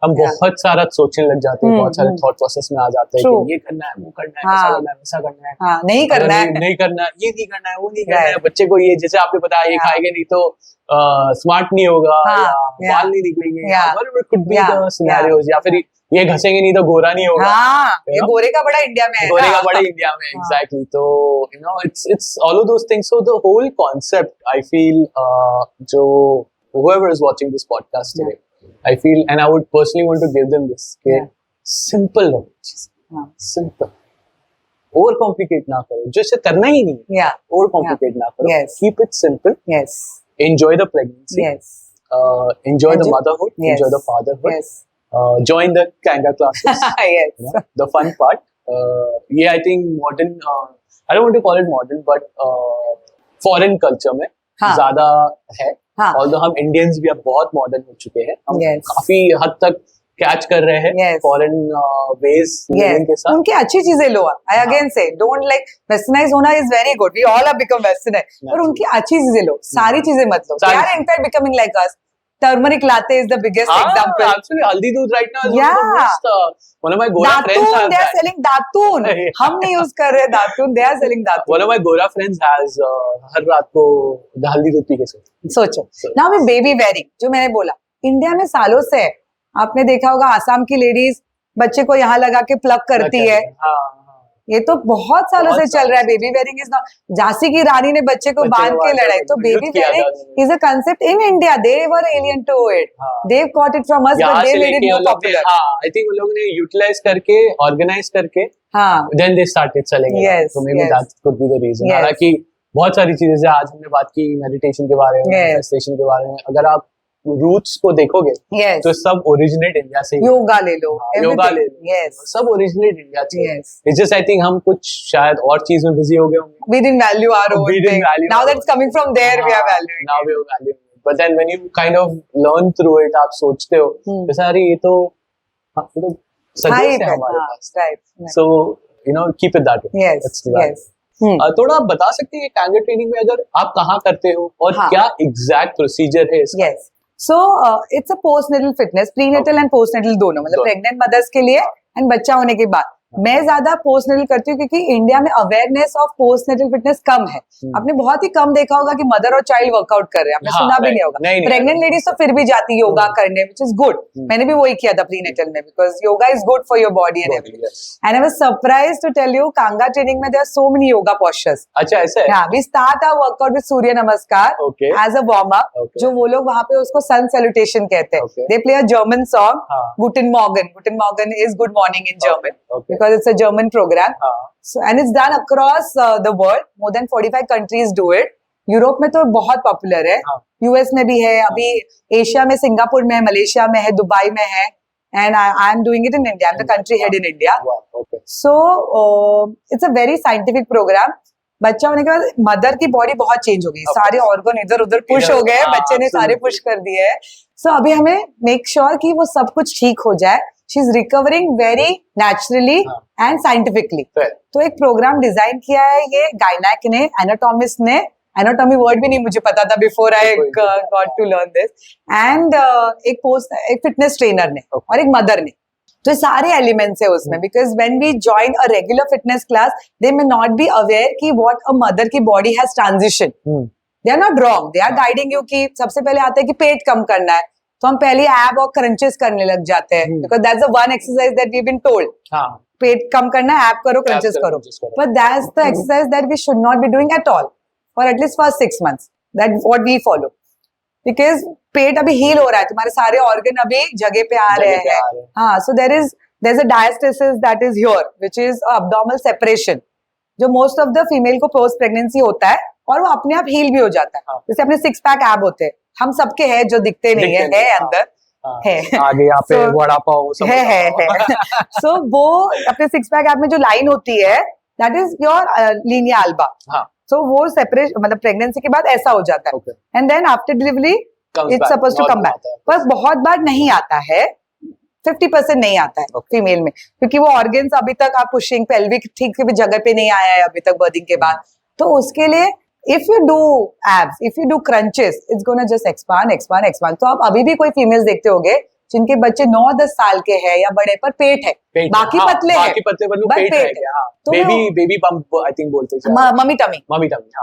हम बहुत सारा सोचने लग जाते हैं, बहुत सारे थॉट प्रोसेस में आ जाते हैं कि ये करना है, वो करना है, ऐसा करना है, वैसा करना है, नहीं करना है, नहीं करना है, ये नहीं करना है, वो नहीं करना है. बच्चे को ये, जैसे आपने बताया, ये खाएंगे नहीं तो स्मार्ट नहीं होगा, या बाल नहीं निकलेंगे, whatever could be the scenarios, या फिर ये घसेंगे नहीं तो गोरा नहीं होगा. ये गोरे का बड़ा इंडिया में है, गोरे का बड़ा इंडिया में, एग्जैक्टली. तो you know it's all of those things. So the whole concept I feel, जो whoever is watching this podcast today, I feel, and I would personally want to give them this, simple रहो चीज़, simple, over complicate ना करो, जो इसे करना ही नहीं है, over complicate ना करो, keep it simple, enjoy the pregnancy, enjoy the motherhood, enjoy the fatherhood, join the Kanga classes, the fun part. I think modern, I don't want to call it modern, but foreign culture में ज़्यादा है. Although हम Indians भी अब बहुत modern हो चुके हैं, हम काफी हद तक कैच कर रहे हैं फॉरेन वेज के साथ. उनकी अच्छी चीजें लो. I again say don't like westernize होना is very good, we all have become westernize, पर उनकी अच्छी चीजें लो, सारी चीजें मत लो. They are in fact becoming like us. Turmeric latte is the biggest example. Actually, haldi doodh right now is one of my Gora friends. They are selling दातून. हम नहीं use कर रहे दातून. They are selling दातून. One of my Gora friends has हर रात को हल्दी दूध P के सोचो. Now with baby wearing, जो मैंने बोला, इंडिया में सालों से है. आपने देखा होगा आसाम की लेडीज बच्चे को यहाँ लगा के प्लग करती है. ये तो बहुत सालों से चल रहा है. Baby wearing is not. Jhansi की रानी ने बच्चे को बांध के लड़ाई. तो baby wearing is a concept in India. They were alien to it. They got it from us, but they made it more popular. I think उन लोगों ने यूटिलाइज करके, ऑर्गेनाइज करके, then they started selling it. So maybe that could be the reason. हालांकि बहुत सारी चीजें, जैसे आज हमने बात की मेडिटेशन के बारे में, मैनिफेस्टेशन के बारे में, अगर आप रूट्स को देखोगे तो सब ओरिजिनेट इंडिया से. योगा ले लो, योगा ले लो, सब ओरिजिनेट इंडिया से. इट्स जस्ट आई थिंक हम कुछ शायद और चीज में बिजी हो गए होंगे. We didn't value our own thing. Now that it's coming from there, we are valuing. Now we are valuing. But then when you kind of learn through it, आप सोचते हो जैसे अरे ये तो सही है हमारे पास. So you know, keep it that way. Yes. थोड़ा आप बता सकते हैं कैंगा ट्रेनिंग में अगर आप कहाँ करते हो और क्या एग्जैक्ट प्रोसीजर है इसका? So it's a postnatal fitness, prenatal and postnatal दोनों, मतलब प्रेग्नेंट मदर्स के लिए एंड बच्चा होने के बाद. मैं ज्यादा पोस्टनेटल करती हूँ क्योंकि इंडिया में अवेयरनेस ऑफ पोस्टनेटल फिटनेस कम है. आपने बहुत ही कम देखा होगा कि मदर और चाइल्ड वर्कआउट कर रहे हैं. आपने सुना भी नहीं होगा. प्रेग्नेंट लेडीज तो फिर भी जाती है योगा करने, विच इज गुड. मैंने भी वही किया था प्रीनेटल में, because yoga is good for your body and everything. And I was surprised to tell you, Kanga training में there are so many yoga postures. अच्छा, ऐसा है? We start our workout with Surya Namaskar as a warm up. जो वो लोग वहां पे उसको सन सैल्यूटेशन कहते हैं. They play a German song, Guten Morgen. Guten Morgen is good morning in German, because it's a German program. So, and it's done across the world. More than 45 countries do it. Europe में तो बहुत popular है, हाँ. US में भी है, अभी Asia में सिंगापुर में है, मलेशिया में है, दुबई में है, and I am doing it in India, I am the country head in India. Okay. So it's a very scientific program. बच्चा होने के बाद मदर की बॉडी बहुत चेंज हो गई, सारे ऑर्गन इधर उधर पुश हो गए, बच्चे ने सारे पुश कर दिए हैं. सो अभी हमें मेक श्योर कि वो सब कुछ ठीक हो जाए. She is recovering very naturally and scientifically. तो एक प्रोग्राम डिजाइन किया है ये गायनेक ने, एनाटॉमिस्ट ने. एनाटॉमी वर्ड भी नहीं मुझे पता था before I got to learn this. And एक फिटनेस ट्रेनर ने और एक मदर ने. तो सारे एलिमेंट्स है उसमें, because when we join a regular fitness class they may not be aware कि व्हाट अ मदर की body has transition. They are not wrong, they are guiding you कि सबसे पहले आता है कि पेट कम करना है, तो हम पहले एब और क्रंचेस करने लग जाते हैं, because that's the one exercise that we been told. पेट कम करना है, एब करो, क्रंचेस करो. But that's the exercise that we should not be doing at all for atleast first 6 months. That what we follow. Because पेट अभी heal हो रहा है, तुम्हारे सारे ऑर्गन अभी जगह पे आ रहे हैं. हाँ, सो there's a diastasis that is here, which is abdominal separation, जो most of the female को post pregnancy होता है, और वो अपने आप हील भी हो जाता है. जैसे अपने 6 pack ab होते हैं, हम सबके हैं, जो दिखते नहीं है अंदर है, आगे यहाँ पे वड़ा पाव सब है. So वो अपने 6 pack ab में जो लाइन होती है, that is your linea alba. So वो separation मतलब प्रेगनेंसी के बाद ऐसा हो जाता है, and then after delivery it's supposed to come back. पर बहुत बार नहीं आता है, 50% नहीं आता है फीमेल में, क्योंकि वो ऑर्गन्स अभी तक आप पुशिंग पेल्विक ठीक से भी जगह पे नहीं आया है अभी तक बर्थिंग के बाद. तो उसके लिए if you do abs, if you do crunches, it's gonna just expand. तो आप अभी भी कोई फीमेल्स देखते होंगे जिनके बच्चे 9-10 साल के हैं या बड़े, पर पेट है, बाकी पतले हैं, पर पेट है. तो बेबी बम्प आई थिंक बोलते हैं, मम्मी टमी.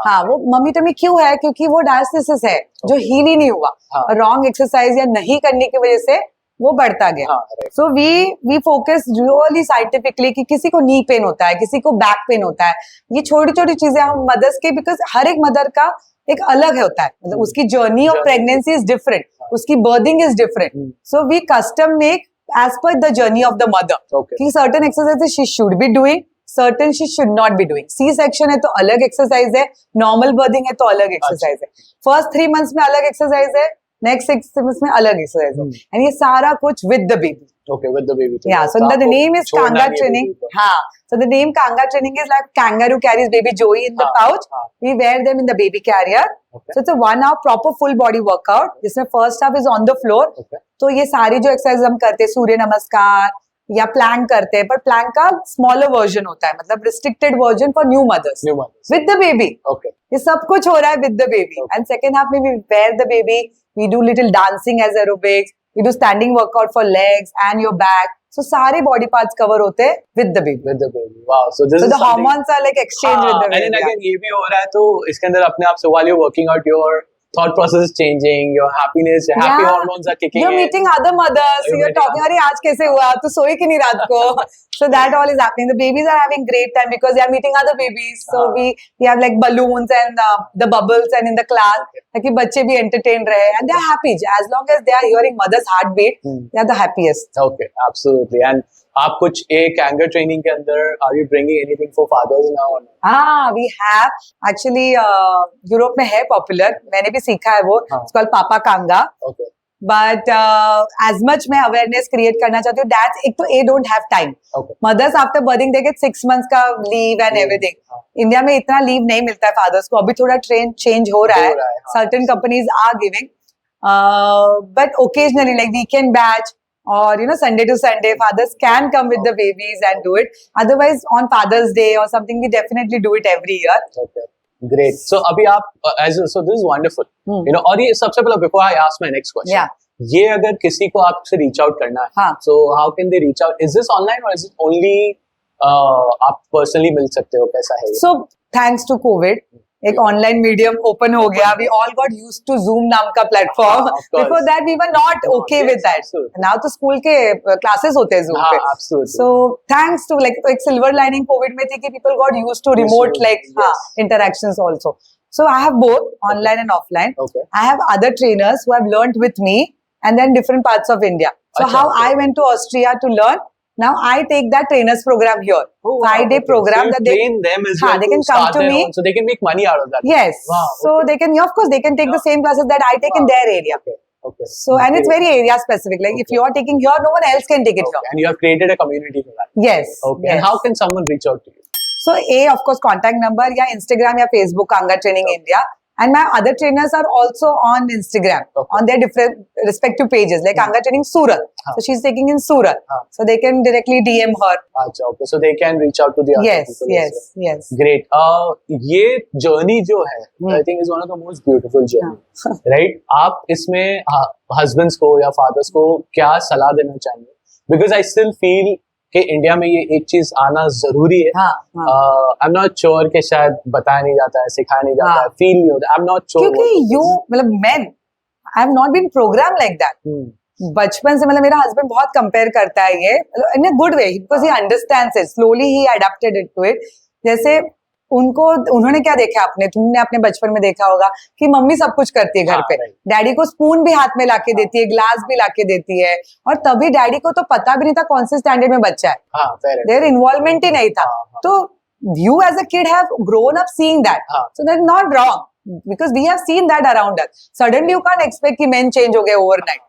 हाँ, वो मम्मी टमी क्यों है? क्योंकि वो डायस्टेसिस है जो हील ही नहीं हुआ, रॉन्ग एक्सरसाइज या नहीं करने की वजह से वो बढ़ता गया. So we focus really scientifically कि किसी को नी पेन होता है, किसी को बैक पेन होता है, ये छोटी छोटी चीजें हम मदर्स के, बिकॉज हर एक मदर का एक अलग होता है, मतलब उसकी journey of pregnancy is different, उसकी birthing is different. So we custom make as per the journey of the mother कि certain exercises she should be doing, certain she should not be doing. C section है तो अलग exercise है, normal berthing है तो अलग exercise है, first 3 months में अलग एक्सरसाइज है, नेक्स्ट 6 months में अलग एक्सरसाइज है, एंड ये सारा कुछ with the baby. Okay, with the baby. Yeah, so the name is Kanga training. So the name Kanga training is like kangaroo carries baby Joey in the pouch. We wear them in the baby carrier. So it's a 1 hour proper full body workout. जिसमें first half is on the floor. तो ये सारी जो exercise हम करते हैं, सूर्य नमस्कार या प्लैंक करते हैं, पर प्लैंक का स्मॉलर वर्जन होता है, मतलब restricted version for new mothers with the baby. ये सब कुछ हो रहा है with the baby. And second half में we wear the baby, we do little dancing as aerobics, we do standing workout for legs and your back. So सारे body parts cover होते हैं with the baby. Wow. So this is the hormones are like exchange with the baby. And again ये भी हो रहा है, तो इसके अंदर अपने आप से while you're working out, your thought process is changing, your happiness, your happy hormones are kicking in. You're meeting other mothers. You're talking, अरे आज कैसे हुआ? तू सोई कि नहीं रात को? So that all is happening. The babies are having great time because they are meeting other babies. So we have like balloons and the bubbles and in the class, ताकि बच्चे भी entertain रहे, and they are happy as long as they are hearing mother's heartbeat. They are the happiest. Okay, absolutely. And आप कुछ एक Kanga training के अंदर are you bringing anything for fathers now? We have actually Europe में है popular. मैंने भी सीखा है वो. It's called Papa Kanga. Okay. But as much मैं awareness create करना चाहती हूँ. Dads एक तो A don't have time. Okay. Mothers after birthing they get 6 months का leave and everything. इंडिया में इतना leave नहीं मिलता है fathers को. अभी थोड़ा change हो रहा है. Certain companies are giving. But occasionally like weekend batch or Sunday to Sunday, fathers can come with the babies and do it. Otherwise on Father's Day or something we definitely do it every year. Okay. Great. So अभी आप so this is wonderful. और ये सबसे पहले before I ask my next question. Yeah. ये अगर किसी को आपसे reach out करना है, so how can they reach out? Is this online or is it only आप personally मिल सकते हो, कैसा है ये? So thanks to COVID, एक ऑनलाइन मीडियम ओपन हो गया. We all got used to Zoom नाम का platform. Before that we were not okay with that. Now तो स्कूल के क्लासेस होते हैं Zoom पे. सो थैंक्स टू लाइक एक सिल्वर लाइनिंग कोविड में थी कि people got used to remote like interactions also. So I have both online and offline. I have other trainers who have learned with me and then different parts of India. So how I went to Austria to learn, Now I take that trainers program here. Oh, wow, 5-day okay. program So you that they train them as हाँ, well they to can come start to their me. own, so they can make money out of that. Yes. Wow, So okay. they can, of course, they can take the same classes that I take in Wow. their area. Okay. Okay. So, and it's Great. very area specific. Like if Okay. you are taking here, no one else can take it Okay. here. And you have created a community for that. Yes. Okay. Yes. And how can someone reach out to you? So of course, contact number या Instagram या Facebook, Anga Training Okay. India. And my other trainers are also on Instagram, Okay. on their different respective pages, like Anga Training Surat. So she's taking in Surat. So they can directly DM her. अच्छा, okay. So they can reach out to the other Yes, people. yes, as well. yes. Great. ये journey जो है, I think is one of the most beautiful journey. Right? आप इसमें husbands को या fathers को क्या सलाह देना चाहेंगे? Because I still feel कि इंडिया में ये एक चीज आना जरूरी है. आई एम नॉट श्योर कि शायद बताया नहीं जाता है, सिखाया नहीं जाता है, फील नहीं होता. आई एम नॉट श्योर क्योंकि यू मतलब men, I have not been programmed like that. बचपन से मतलब मेरा हस्बैंड बहुत कंपेयर करता है ये in a good way because he understands it. Slowly he adapted it to it. जैसे उन्होंने क्या देखा, तुमने अपने बचपन में देखा होगा कि मम्मी सब कुछ करती है घर पे. डैडी को स्पून भी हाथ में लाके देती है, ग्लास भी लाके देती है, और तभी डैडी को तो पता भी नहीं था कौन से स्टैंडर्ड में बच्चा है. देयर इन्वॉल्वमेंट ही नहीं था. तो you as a kid have grown up seeing that. So that's not wrong because we have seen that around us. Suddenly you can't expect कि men change हो गए overnight.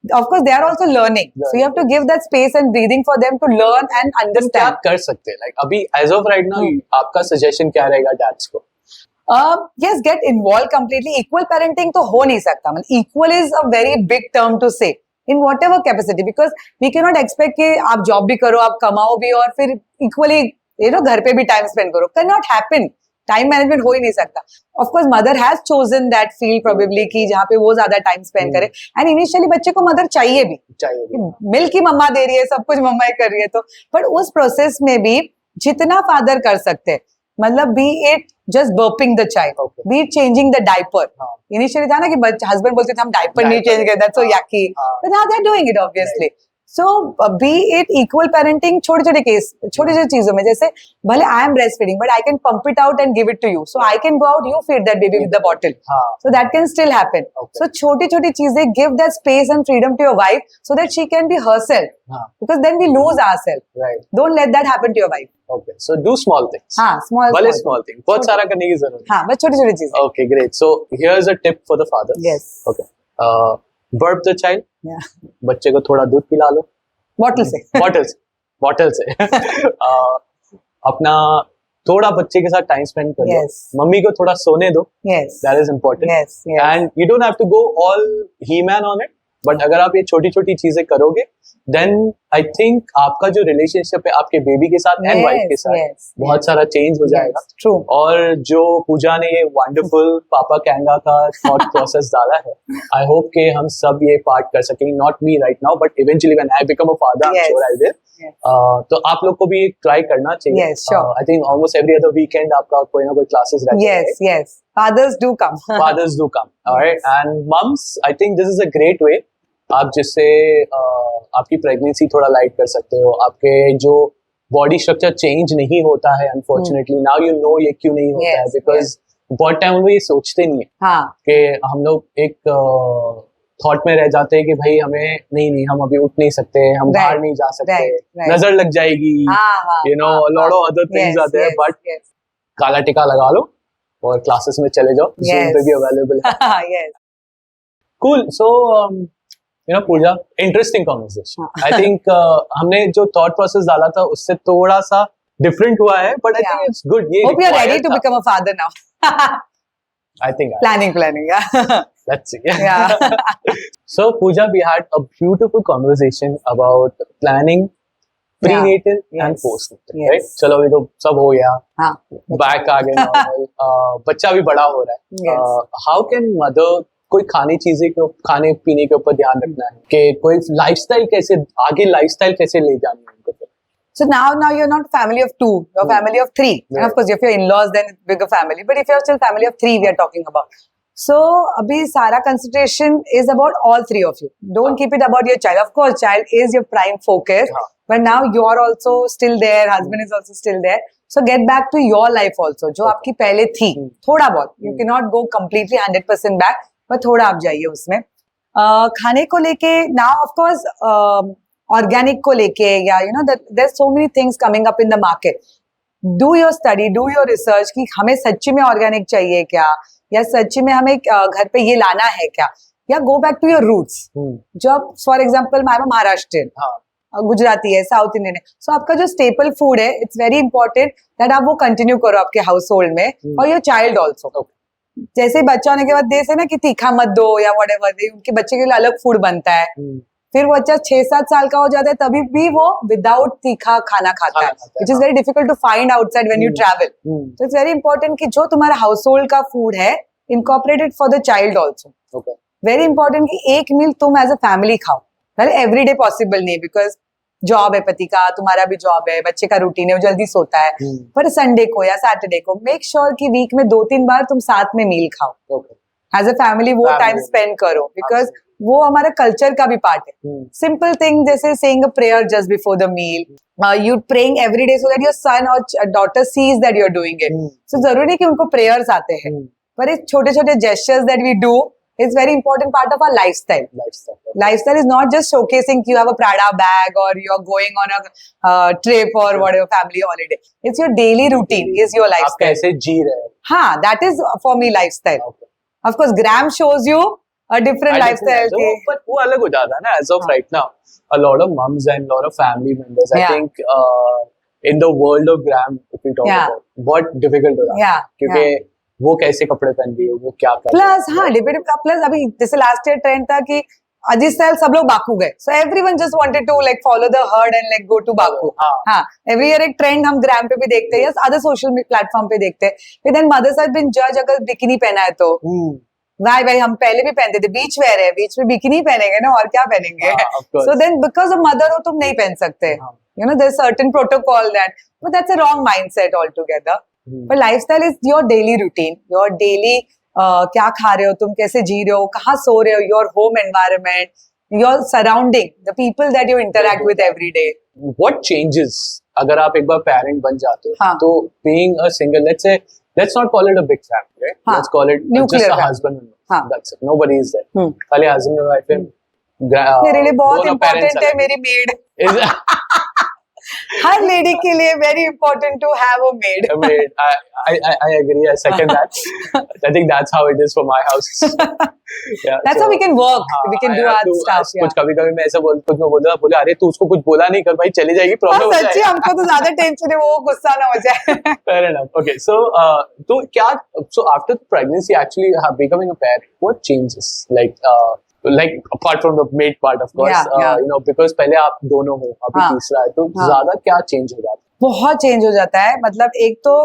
Of course they are also learning. So you have to give that space and breathing for them to learn and understand. क्या कर सकते हैं? Like अभी as of right now आपका suggestion क्या रहेगा dads को? Yes, get involved completely. Equal parenting तो हो नहीं सकता. मतलब equal is a very big term to say in whatever capacity because we cannot expect कि आप job भी करो, आप कमाओ भी और फिर equally घर पे भी टाइम स्पेंड करो. Can not happen. Time management हो ही नहीं सकता. Of course mother has chosen that field probably कि जहाँ पे वो ज्यादा टाइम स्पेंड करे. एंड इनिशियली बच्चे को मदर चाहिए भी. मिल्क की मम्मा दे रही है, सब कुछ मम्मा ही कर रही है, तो बट उस प्रोसेस में भी जितना फादर कर सकते हैं, मतलब B it just burping the child, B it changing the diaper. Initially था ना कि हस्बैंड बोलते थे हम डायपर नहीं चेंज करते, that's so yucky, but now they are doing it obviously. So be it equal parenting छोटे छोटे चीजों में. जैसे भले I am breast feeding but I can pump it out and give it to you, so I can go out, you feed that baby with the bottle, so that can still happen. So छोटी छोटी चीजें, give that space and freedom to your wife so that she can be herself, because then we lose ourselves. Don't let that happen to your wife. Okay, so do small things. Small things. बहुत सारा करने की जरूरत है. बस छोटी चीजें. Okay, great. So here's a tip for the fathers. Yes. Okay. Burp the child. Yeah. बच्चे को थोड़ा दूध पिला लो. बॉटल से. अपना थोड़ा बच्चे के साथ टाइम स्पेंड कर लो. मम्मी को थोड़ा सोने दो. That is important. And you don't have to go all He-Man on it. But अगर आप ये छोटी छोटी चीजें करोगे देन आई थिंक आपका जो रिलेशनशिप है आपके बेबी के साथ एंड वाइफ के साथ बहुत सारा चेंज हो जाएगा. और जो पूजा ने ये वंडरफुल पापा कैंगा का थॉट प्रोसेस डाला है, आई होप कि हम सब ये पार्ट कर सकेंगे. Not me right now but eventually when I become a father I am sure I will. तो आप लोग को भी ट्राई करना चाहिए. I think almost every other weekend आपका कोई ना कोई क्लासेस रहते हैं. Fathers do come. Alright. And moms, I think this is a great way. आप जिससे आपकी प्रेगनेंसी थोड़ा लाइट कर सकते हो. आपके जो बॉडी स्ट्रक्चर चेंज नहीं होता है अनफॉर्चुनेटली, नाउ यू नो ये क्यों नहीं होता है, बिकॉज बहुत टाइम वो ये सोचते नहीं है कि हम लोग एक थॉट में रह जाते हैं कि भाई हमें नहीं हम अभी उठ नहीं सकते, हम बाहर नहीं जा सकते, नजर लग जाएगी, you know lot of other things आते हैं. बट काला टिका लगा लो और क्लासेस में चले जाओ. Zoom पे भी अवेलेबल है. Cool. So you know Pooja, interesting conversation. I think हमने जो thought process डाला था उससे थोड़ा सा different हुआ है, but I think it's good. Hope you're ready to become a father now. I think planning. Yeah. Let's see. Yeah. So Pooja, we had a beautiful conversation about planning prenatal and postnatal. Right? चलो अभी तो सब हो गया. Back आ गए normal. बच्चा भी बड़ा हो रहा है. How can mother कोई खाने पीने के ऊपर ध्यान रखना है कि कोई लाइफस्टाइल कैसे ले जानी है उनको? So now you're not family of 2, you're family of 3. And of course if you're in-laws then it's bigger family, but if you're still family of 3 we are talking about. So abhi sara consideration is about all 3 of you. Don't keep it about your child. Of course child is your prime focus, but now you're also still there, husband is also still there. So get back to your life also जो आपकी पहले थी. थोड़ा बहुत, you cannot go completely 100% back, पर थोड़ा आप जाइए उसमें. खाने को लेके now of course ऑर्गेनिक को लेके या you know there so many things coming up in the market. Do your study, do your research कि हमें सच्ची में ऑर्गेनिक चाहिए क्या, या सच्ची में हमें घर पे ये लाना है क्या, या go back to your roots. जब फॉर एग्जाम्पल मैं महाराष्ट्रियन, गुजराती है, साउथ इंडियन है, सो आपका जो स्टेपल फूड है इट्स वेरी इंपॉर्टेंट दैट आप वो कंटिन्यू करो आपके हाउस होल्ड में और योर चाइल्ड ऑल्सो. जैसे बच्चा होने के बाद जैसे ना कि तीखा मत दो या व्हाटएवर, उनके बच्चे के लिए अलग फूड बनता है. फिर वो बच्चा 6-7 साल का हो जाता है तभी भी वो विदाउट तीखा खाना खाता है, which is very difficult to find outside when you travel. तो इट्स वेरी इंपॉर्टेंट कि जो तुम्हारा हाउस होल्ड का फूड है incorporated for the child also. Very important कि एक मील तुम एज अ फैमिली खाओ. वेल एवरी डे पॉसिबल नहीं, बिकॉज जॉब है पति का, तुम्हारा भी जॉब है, बच्चे का रूटीन है, वो जल्दी सोता है. पर संडे को या सैटरडे को मेक श्योर कि वीक में 2-3 बार तुम साथ में मील खाओ. एज अ फैमिली वो टाइम स्पेंड करो, बिकॉज वो हमारा कल्चर का भी पार्ट है. सिंपल थिंग जैसे saying a prayer just before the meal, you praying every day so that your son और daughter sees that you are doing it. So जरूरी नहीं कि उनको प्रेयर्स आते हैं, पर इस छोटे छोटे gestures that we do is very important part of our lifestyle. Lifestyle is not just showcasing you have a Prada bag or you're going on a trip or whatever family holiday. It's your daily routine, is your lifestyle. आप कैसे जी रहे हो? हाँ, that is for me lifestyle. Of course, gram shows you a different lifestyle. But वो अलग हो जाता है ना. As of right now, a lot of mums and a lot of family members, I think in the world of gram, if we talk about, बहुत difficult हो जाता है. क्योंकि वो कैसे कपड़े पहन रही है, वो क्या कर प्लस डिबेट प्लस अभी जैसे लास्ट ईयर ट्रेंड था कि अजीत स्टाइल सब लोग बाकू गए, so everyone just wanted to like follow the herd and like go to Baku. हाँ, एवरी ईयर एक ट्रेंड हम ग्राम पे भी देखते हैं या अदर सोशल प्लेटफॉर्म पे देखते हैं. फिर देन मदर्स हैव बीन जज, अगर बिकिनी पहना है तो भाई हम पहले भी पहनते थे, बीच वेयर है, बीच में बिकिनी पहनेंगे ना, और क्या पहनेंगे. So then because of mother हो तुम नहीं पहन सकते, you know there is certain protocol that, but that's a wrong mindset all together. पर lifestyle is your daily routine, your daily क्या खा रहे हो तुम, कैसे जी रहे हो, कहाँ सो रहे हो, your home environment, your surrounding, the people that you interact with every day. What changes अगर आप एक बार पेरेंट बन जाते हो? तो being a single, let's not call it a big family, right? Let's call it just a husband and wife. That's it. Nobody is there. खाली husband and wife है. मेरे लिए बहुत इम्पोर्टेंट है मेरी मेड. हर लेडी के लिए very important to have a maid. I agree. I second that. I think that's how it is for my house. Yeah, that's how we can work. We can do our stuff. कुछ कभी मैं ऐसा बोले अरे तू उसको कुछ बोला नहीं, कर भाई चली जाएगी, प्रॉब्लम हो जाएगी. सच्ची हमको तो ज्यादा टेंशन है, वो गुस्सा ना हो जाए. Fair enough. Okay, so क्या, so after the pregnancy, actually becoming a parent, what changes? Like apart from the maid part, of course, you know, because पहले आप दोनों हो, अभी तीसरा है, तो ज्यादा क्या चेंज हो जाता है? बहुत चेंज हो जाता है. मतलब एक तो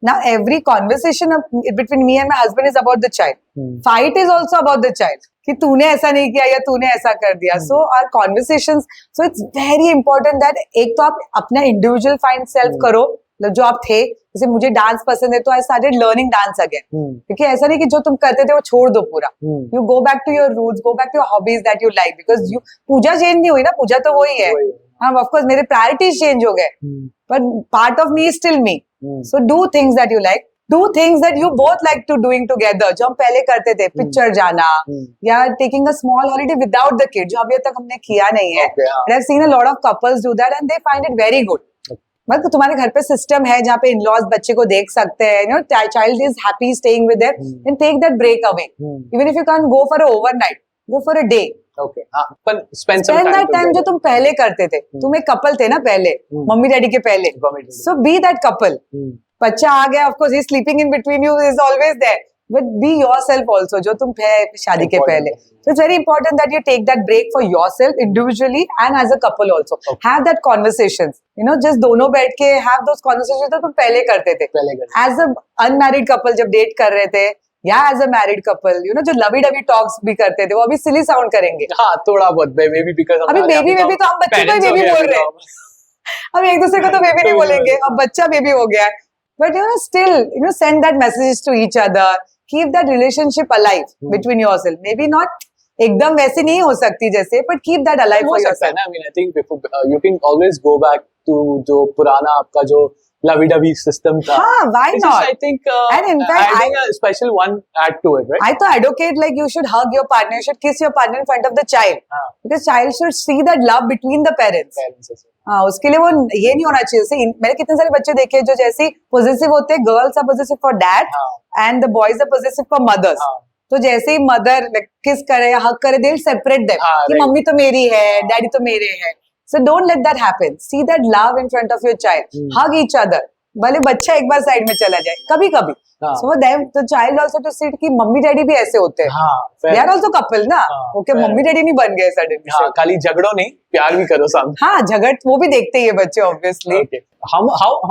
now every conversation between me and my husband is about the child. Fight is also about the child. कि तूने ऐसा नहीं किया या तूने ऐसा कर दिया. So our conversations, so it's very important that एक तो आप अपना individual find self करो, जो आप थे. जैसे मुझे डांस पसंद है तो I started learning dance again, क्योंकि ऐसा नहीं कि जो तुम करते थे वो छोड़ दो पूरा. You go back to your roots, go back to your hobbies that you like, because you Pooja change नहीं हुई ना, पूजा तो वही है. हाँ, ऑफ कोर्स मेरे प्रायोरिटीज चेंज हो गए, but part of me is still me. So do things that you like, do things that you both like to doing together. जो हम पहले करते थे, पिक्चर जाना या taking a small holiday without the kid, जो अभी तक हमने किया नहीं है. आई have seen a lot of couples do that and they find it very good. मतलब तुम्हारे घर पे सिस्टम है जहाँ पे इन-लॉज बच्चे को देख सकते हैं, you know, child is happy staying with them, and take that break away. Even if you can go for a overnight, go for a day. Okay, हां, पर स्पेंड दैट टाइम जो तुम पहले करते थे. तुम एक कपल थे ना पहले, मम्मी डैडी के पहले. So be that couple. बच्चा आ गया, of course he is sleeping in between you, is always there, but be yourself also, जो तुम थे शादी के पहले. So it's very important that you take that break for yourself individually and as a couple also. Have that conversations, you know, just दोनों बैठ के have those conversations जो तुम पहले करते थे. As a unmarried couple जब डेट कर रहे थे, या as a married couple, you know, जो लवी डवी टॉक्स भी करते थे, वो अभी सिली साउंड करेंगे. हाँ, थोड़ा बहुत बेबी, बिकॉज़ अभी बेबी तो हम बच्चे को बेबी बोल रहे हैं. अब एक दूसरे को तो बेबी नहीं बोलेंगे, अब बच्चा बेबी हो गया. But you know, still, you know, send that messages to each other. Keep that relationship alive between yourself. Maybe not एकदम वैसे नहीं हो सकती जैसे, but keep that alive for yourself. I mean, I think you can always go back to जो पुराना आपका जो lovey-dovey system था. हाँ, why It's not? just, I think, And in fact, adding a special one add to it, right? I तो advocate like you should hug your partner, you should kiss your partner in front of the child, हाँ. because child should see that love between the parents. Parents as well. हाँ, उसके लिए वो ये नहीं होना चाहिए. जैसे मैंने कितने सारे बच्चे देखे जो जैसे possessive होते हैं, girls are possessive for dad हाँ. and the boys are possessive for mothers. हाँ. तो जैसे ही मदर किस करे या हक करे, they'll separate them. हाँ, कि right. मम्मी तो मेरी है, डैडी तो मेरे हैं. So don't let that happen. See that love in front of your child. Hug each other. भले बच्चा एक बार साइड में चला जाए कभी कभी. हाँ. So then the child also to see कि मम्मी डैडी भी ऐसे होते हैं. हाँ, They are also couple ना. हाँ, ओके मम्मी डैडी नहीं बन गए सडनली. हाँ, खाली झगड़ो नहीं, प्यार भी करो सामने. हाँ, झगड़ वो भी देखते ही है बच्चे obviously. Okay. How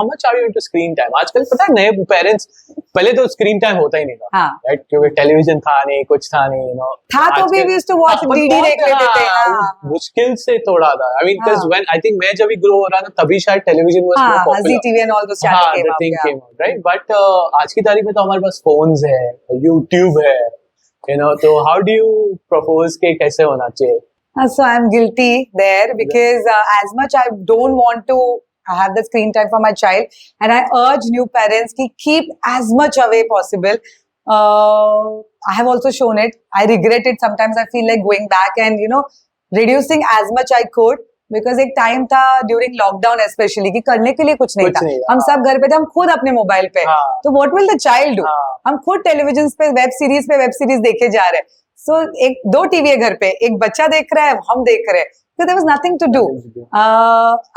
much are you into screen time? आजकल पता है नए पेरेंट्स, पहले तो स्क्रीन टाइम होता ही नहीं था. हाँ. Right? क्योंकि टेलीविजन था नहीं, कुछ था नहीं, you know. था तो भी we used to watch DD देख लेते थे. हाँ. मुश्किल से थोड़ा था. I mean, because when I think मैं जब भी ग्रो हो रहा था तभी शायद television was more popular. Zee TV and all those हाँ, channels the thing came came out, right? But आज की तारीख में तो हमारे पास phones है, YouTube है, you know. तो how do you propose के कैसे होना चाहिए? So I'm guilty there because as much I don't want to have the screen time for my child, and I urge new parents to keep as much away possible. I have also shown it. I regret it. Sometimes I feel like going back and reducing as much I could. Because एक time था during lockdown specially कि करने के लिए कुछ नहीं था. हम सब घर पे थे, हम खुद अपने मोबाइल पे. तो what will the child do? हम खुद टेलीविजन पे वेब सीरीज देखे जा रहे हैं. सो एक दो टीवी है घर पे, एक बच्चा देख रहा है, हम देख रहे हैं. So there was nothing to do.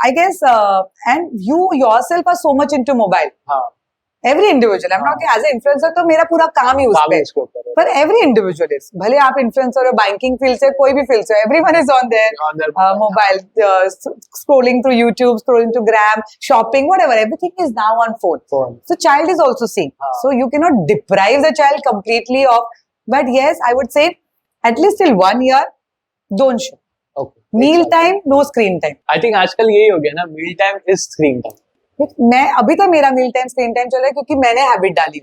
I guess, and you yourself are so much into mobile. Every individual. I'm not as an influencer तो मेरा पूरा काम ही उस पे. पर every individual is. भले आप influencer हो, banking field से, कोई भी field से, everyone is on their mobile, scrolling through YouTube, scrolling to Gram, shopping, whatever. Everything is now on phone. So child is also seeing. So you cannot deprive the child completely of. But yes, I would say at least till 1 year, don't show. Okay. Meal time, no screen time. I think आजकल यही हो गया ना, meal time is screen time. मैं अभी तो मेरा meal time screen time चल रहा है क्योंकि मैंने हैबिट डाली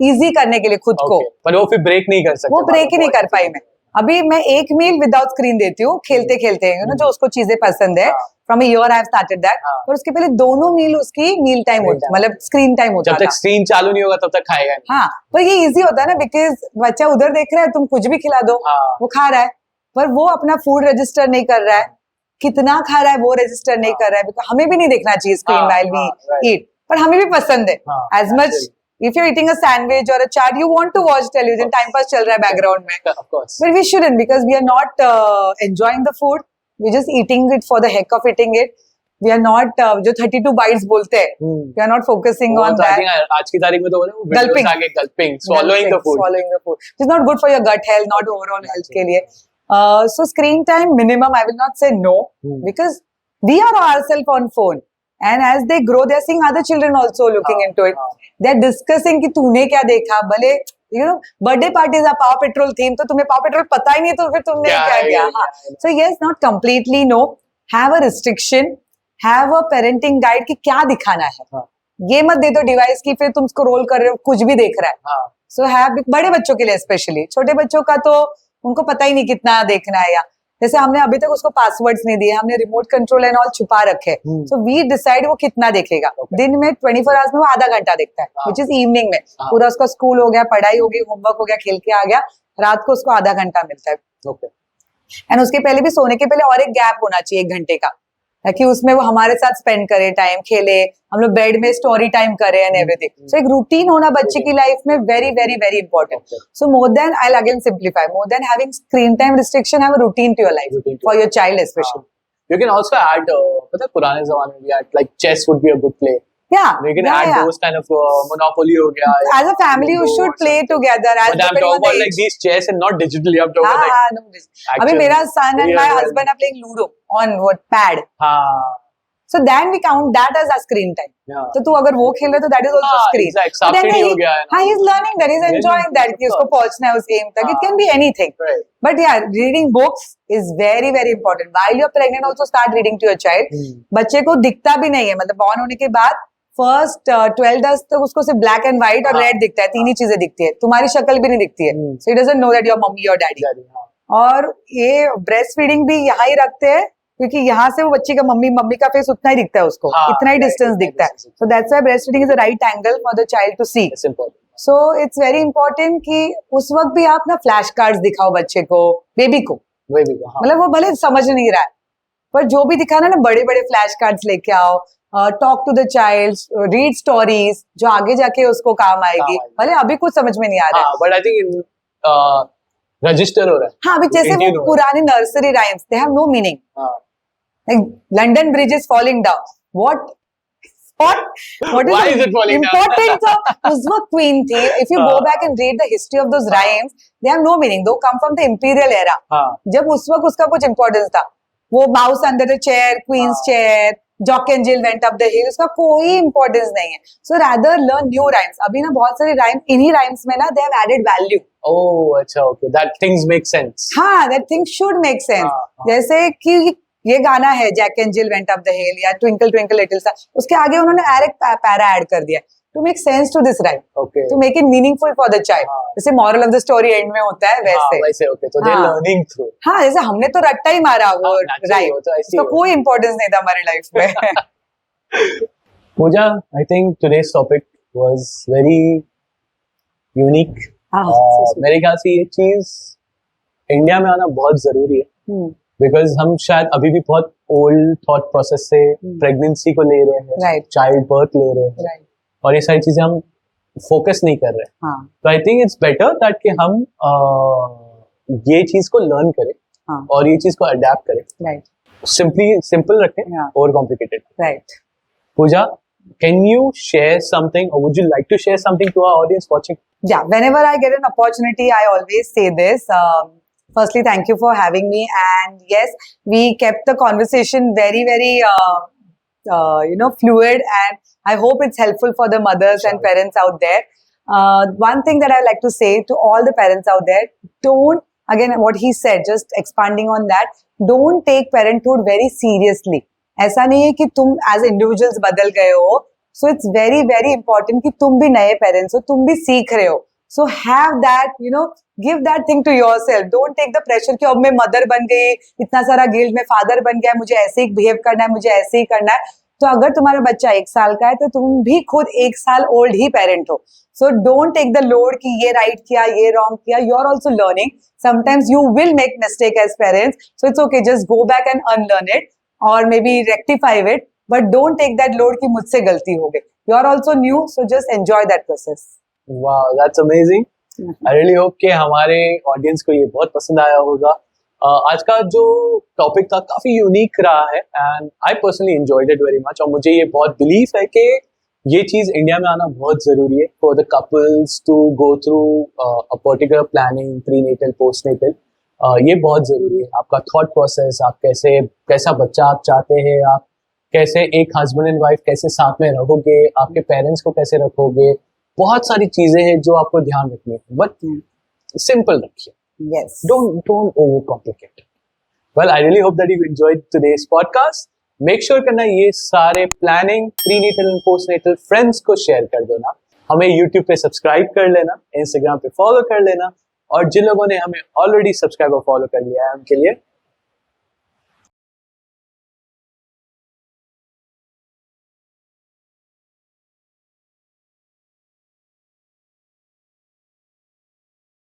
इजी करने के लिए खुद को. पर वो फिर ब्रेक नहीं कर सकते. वो ब्रेक ही नहीं कर पाई मैं. अभी मैं एक मील विदाउट स्क्रीन देती हूँ खेलते खेलते जो उसको चीजें पसंद है. From a year I have started that. और उसके पहले दोनों मील उसकी मील टाइम होता है, मतलब स्क्रीन टाइम होता है. जब तक स्क्रीन चालू नहीं होगा तब तक खाएगा नहीं. हाँ, पर ये इजी होता है ना, बिकॉज बच्चा उधर देख रहा है, तुम कुछ भी खिला दो वो खा रहा है, पर वो अपना फूड रजिस्टर नहीं कर रहा है, कितना खा रहा है वो रजिस्टर नहीं कर रहा है. बिकॉज हमें भी नहीं देखना चाहिए स्क्रीन व्हाइल वी ईट, पर हमें भी पसंद है. As much if you eating a sandwich और a chaat, you want to watch television, time pass चल रहा है बैकग्राउंड में. But we shouldn't, because we are not enjoying the food, we just eating it for the heck of eating it. We are not जो 32 bites बोलते हैं, we are not focusing on that. आज की तारीख में तो गल्पिंग, swallowing the food. It's not good for your gut health, not overall health के लिए. So screen time minimum, I will not say no, because we are ourselves on phone. And as they grow, they are seeing other children also looking into it. They are discussing कि तूने क्या देखा. भले birthday parties are Paw Patrol theme, तो तुम्हें Paw Patrol पता ही नहीं, तो फिर तुमने क्या किया. So yes, not completely no. Have a restriction, have a parenting guide कि क्या दिखाना है. ये मत दे दो डिवाइस की फिर तुम स्क्रॉल कर रहे हो, कुछ भी देख रहा है. So have बड़े बच्चों के लिए स्पेशली. छोटे बच्चों का तो उनको पता ही नहीं कितना देखना है. या जैसे हमने अभी तक उसको पासवर्ड्स नहीं दिए, हमने रिमोट कंट्रोल एंड ऑल छुपा रखे. सो वी डिसाइड वो कितना देखेगा. दिन में 24 आवर्स में वो आधा घंटा देखता है, विच इज इवनिंग में. पूरा उसका स्कूल हो गया, पढ़ाई हो गई, होमवर्क हो गया, खेल के आ गया, रात को उसको आधा घंटा मिलता है. एंड उसके पहले भी सोने के पहले और एक गैप होना चाहिए 1 घंटे का, ताकि उसमें वो हमारे साथ स्पेंड करे टाइम, खेले, हम लोग बेड में स्टोरी टाइम करें एंड एवरीथिंग. सो एक रूटीन होना बच्चे की लाइफ में very very very important. So more than I will again simplify, more than having screen time restriction, have a routine to your life for your child specially. You can also add, पता है पुराने जमाने में भी like chess would be a good play. Yeah, you can add those kind of Monopoly हो गया. As a family, you should play together. But I'm talking about like these chess and not digitally. I'm talking about like. अभी मेरा son and my husband are playing Ludo on what pad. So then we count that as a screen time. तो तू अगर वो खेल रहे तो that is also screen. Exactly. हो गया है. हाँ, he's learning that, he's enjoying that कि उसको पहुंचना है उस aim तक. It can be anything. But yeah, reading books is very very important. While you're pregnant, also start reading to your child. बच्चे को दिखता भी नहीं है, मतलब born होने के बाद फर्स्ट 12 days तक उसको सिर्फ ब्लैक एंड व्हाइट और रेड दिखता है, 3 ही चीजें दिखती है, तुम्हारी शक्ल भी नहीं दिखती है. So he doesn't know that your mummy और डैडी. और ये ब्रेस्ट फीडिंग भी यहाँ ही रखते हैं क्योंकि यहाँ से वो बच्ची का मम्मी का फेस उतना ही दिखता है उसको, हाँ, इतना ही right, डिस्टेंस right, दिखता है. distance. So that's why breastfeeding is the right angle for the child to see. It's important. So it's very important कि उस वक्त भी आप ना फ्लैश कार्ड्स दिखाओ बच्चे को, बेबी को. Baby को, हाँ. मतलब वो भले समझ नहीं रहा है, पर जो भी दिखाना ना बड़े बड़े फ्लैश कार्ड्स लेके आओ. Talk to the child, read stories जो आगे जाके उसको काम आएगी. भले अभी कुछ समझ में नहीं आ रहा है. बट आई थिंक रजिस्टर हो रहा है. हाँ, अभी जैसे वो पुराने nursery rhymes, they have no meaning. Like London Bridge is falling down. What is Why is it falling important down? उस वक्त queen थी. If you go back and read the history of those rhymes, they have no meaning. They come from the imperial era. जब उस वक्त उसका कुछ importance था. वो mouse under the chair, queen's chair, Jock and Jill went up the hill. उसका कोई importance नहीं है. So rather learn new rhymes. अभी ना बहुत सारे rhymes, इन्हीं rhymes में ना they have added value. Oh, अच्छा, okay. That things make sense. हाँ, that things should make sense. जैसे कि ये गाना है Jack and Jill went up the hill या ट्विंकल ट्विंकल लिटिल स्टार, उसके आगे उन्होंने एक पैरा ऐड कर दिया to make sense to this rhyme, to make it meaningful for the child. जैसे moral of the story end में होता है वैसे. ओके, तो दे आर लर्निंग थ्रू. हाँ, जैसे हमने तो रट्टा ही मारा वो राइम, तो कोई इंपॉर्टेंस नहीं था हमारी लाइफ में. Puja, I think today's topic was very unique. मेरे ख्याल से ये चीज इंडिया में आना बहुत जरूरी है, बिकॉज हम शायद अभी भी बहुत ओल्ड थॉट प्रोसेस से प्रेगनेंसी को ले रहे हैं, चाइल्ड बर्थ ले रहे हैं, और ये सारी चीजें हम फोकस नहीं कर रहे. तो I think it's better that कि हम ये चीज को लर्न करें और ये चीज को अडेप्ट करें. सिंपल रखें, over complicated. Pooja, can you share something or would you like to share something to our audience watching? Yeah, whenever I get an opportunity, I always say this. Firstly, thank you for having me. And yes, we kept the conversation very, very, fluid. And I hope it's helpful for the mothers and parents out there. One thing that I like to say to all the parents out there, don't, again, what he said, just expanding on that, don't take parenthood very seriously. ऐसा नहीं है कि तुम as individuals बदल गए हो. सो it's very very important कि तुम भी नए पेरेंट्स हो, तुम भी सीख रहे हो. So have that, give that thing to yourself. Don't take the pressure कि अब मैं मदर बन गई, इतना सारा गिल्ट, मैं फादर बन गया, मुझे ऐसे ही बिहेव करना है, मुझे ऐसे ही करना है. तो अगर तुम्हारा बच्चा 1 साल का है तो तुम भी खुद 1 साल ओल्ड ही पेरेंट हो. So don't take the load कि ये राइट किया, ये रॉन्ग किया. You are also learning. Sometimes you will make mistake as parents, so it's okay, just go back and unlearn it or maybe rectify it, but don't take that load कि मुझसे गलती हो गई. You are also new, so just enjoy that process. Wow, that's amazing. I really hope कि हमारे audience को ये बहुत पसंद आया होगा. आज का जो टॉपिक था काफी यूनिक रहा है and I personally enjoyed it very much. और मुझे ये बहुत बिलीफ है कि ये चीज इंडिया में आना बहुत जरूरी है for the couples to go through a particular planning, prenatal, postnatal. ये बहुत जरूरी है. आपका थॉट प्रोसेस, आप कैसा बच्चा आप चाहते हैं, आप कैसे एक हस्बैंड एंड वाइफ कैसे साथ में रहोगे, आपके पेरेंट्स को कैसे रखोगे, बहुत सारी चीजें हैं जो आपको ध्यान रखनी है. बट सिंपल रखिए. Yes. Don't overcomplicate. Well, I really hope that you enjoyed today's podcast. Make sure करना ये सारे planning, prenatal and postnatal friends को शेयर कर देना. हमें YouTube पे सब्सक्राइब कर लेना, Instagram पे फॉलो कर लेना, और जिन लोगों ने हमें ऑलरेडी सब्सक्राइब और फॉलो कर लिया है उनके लिए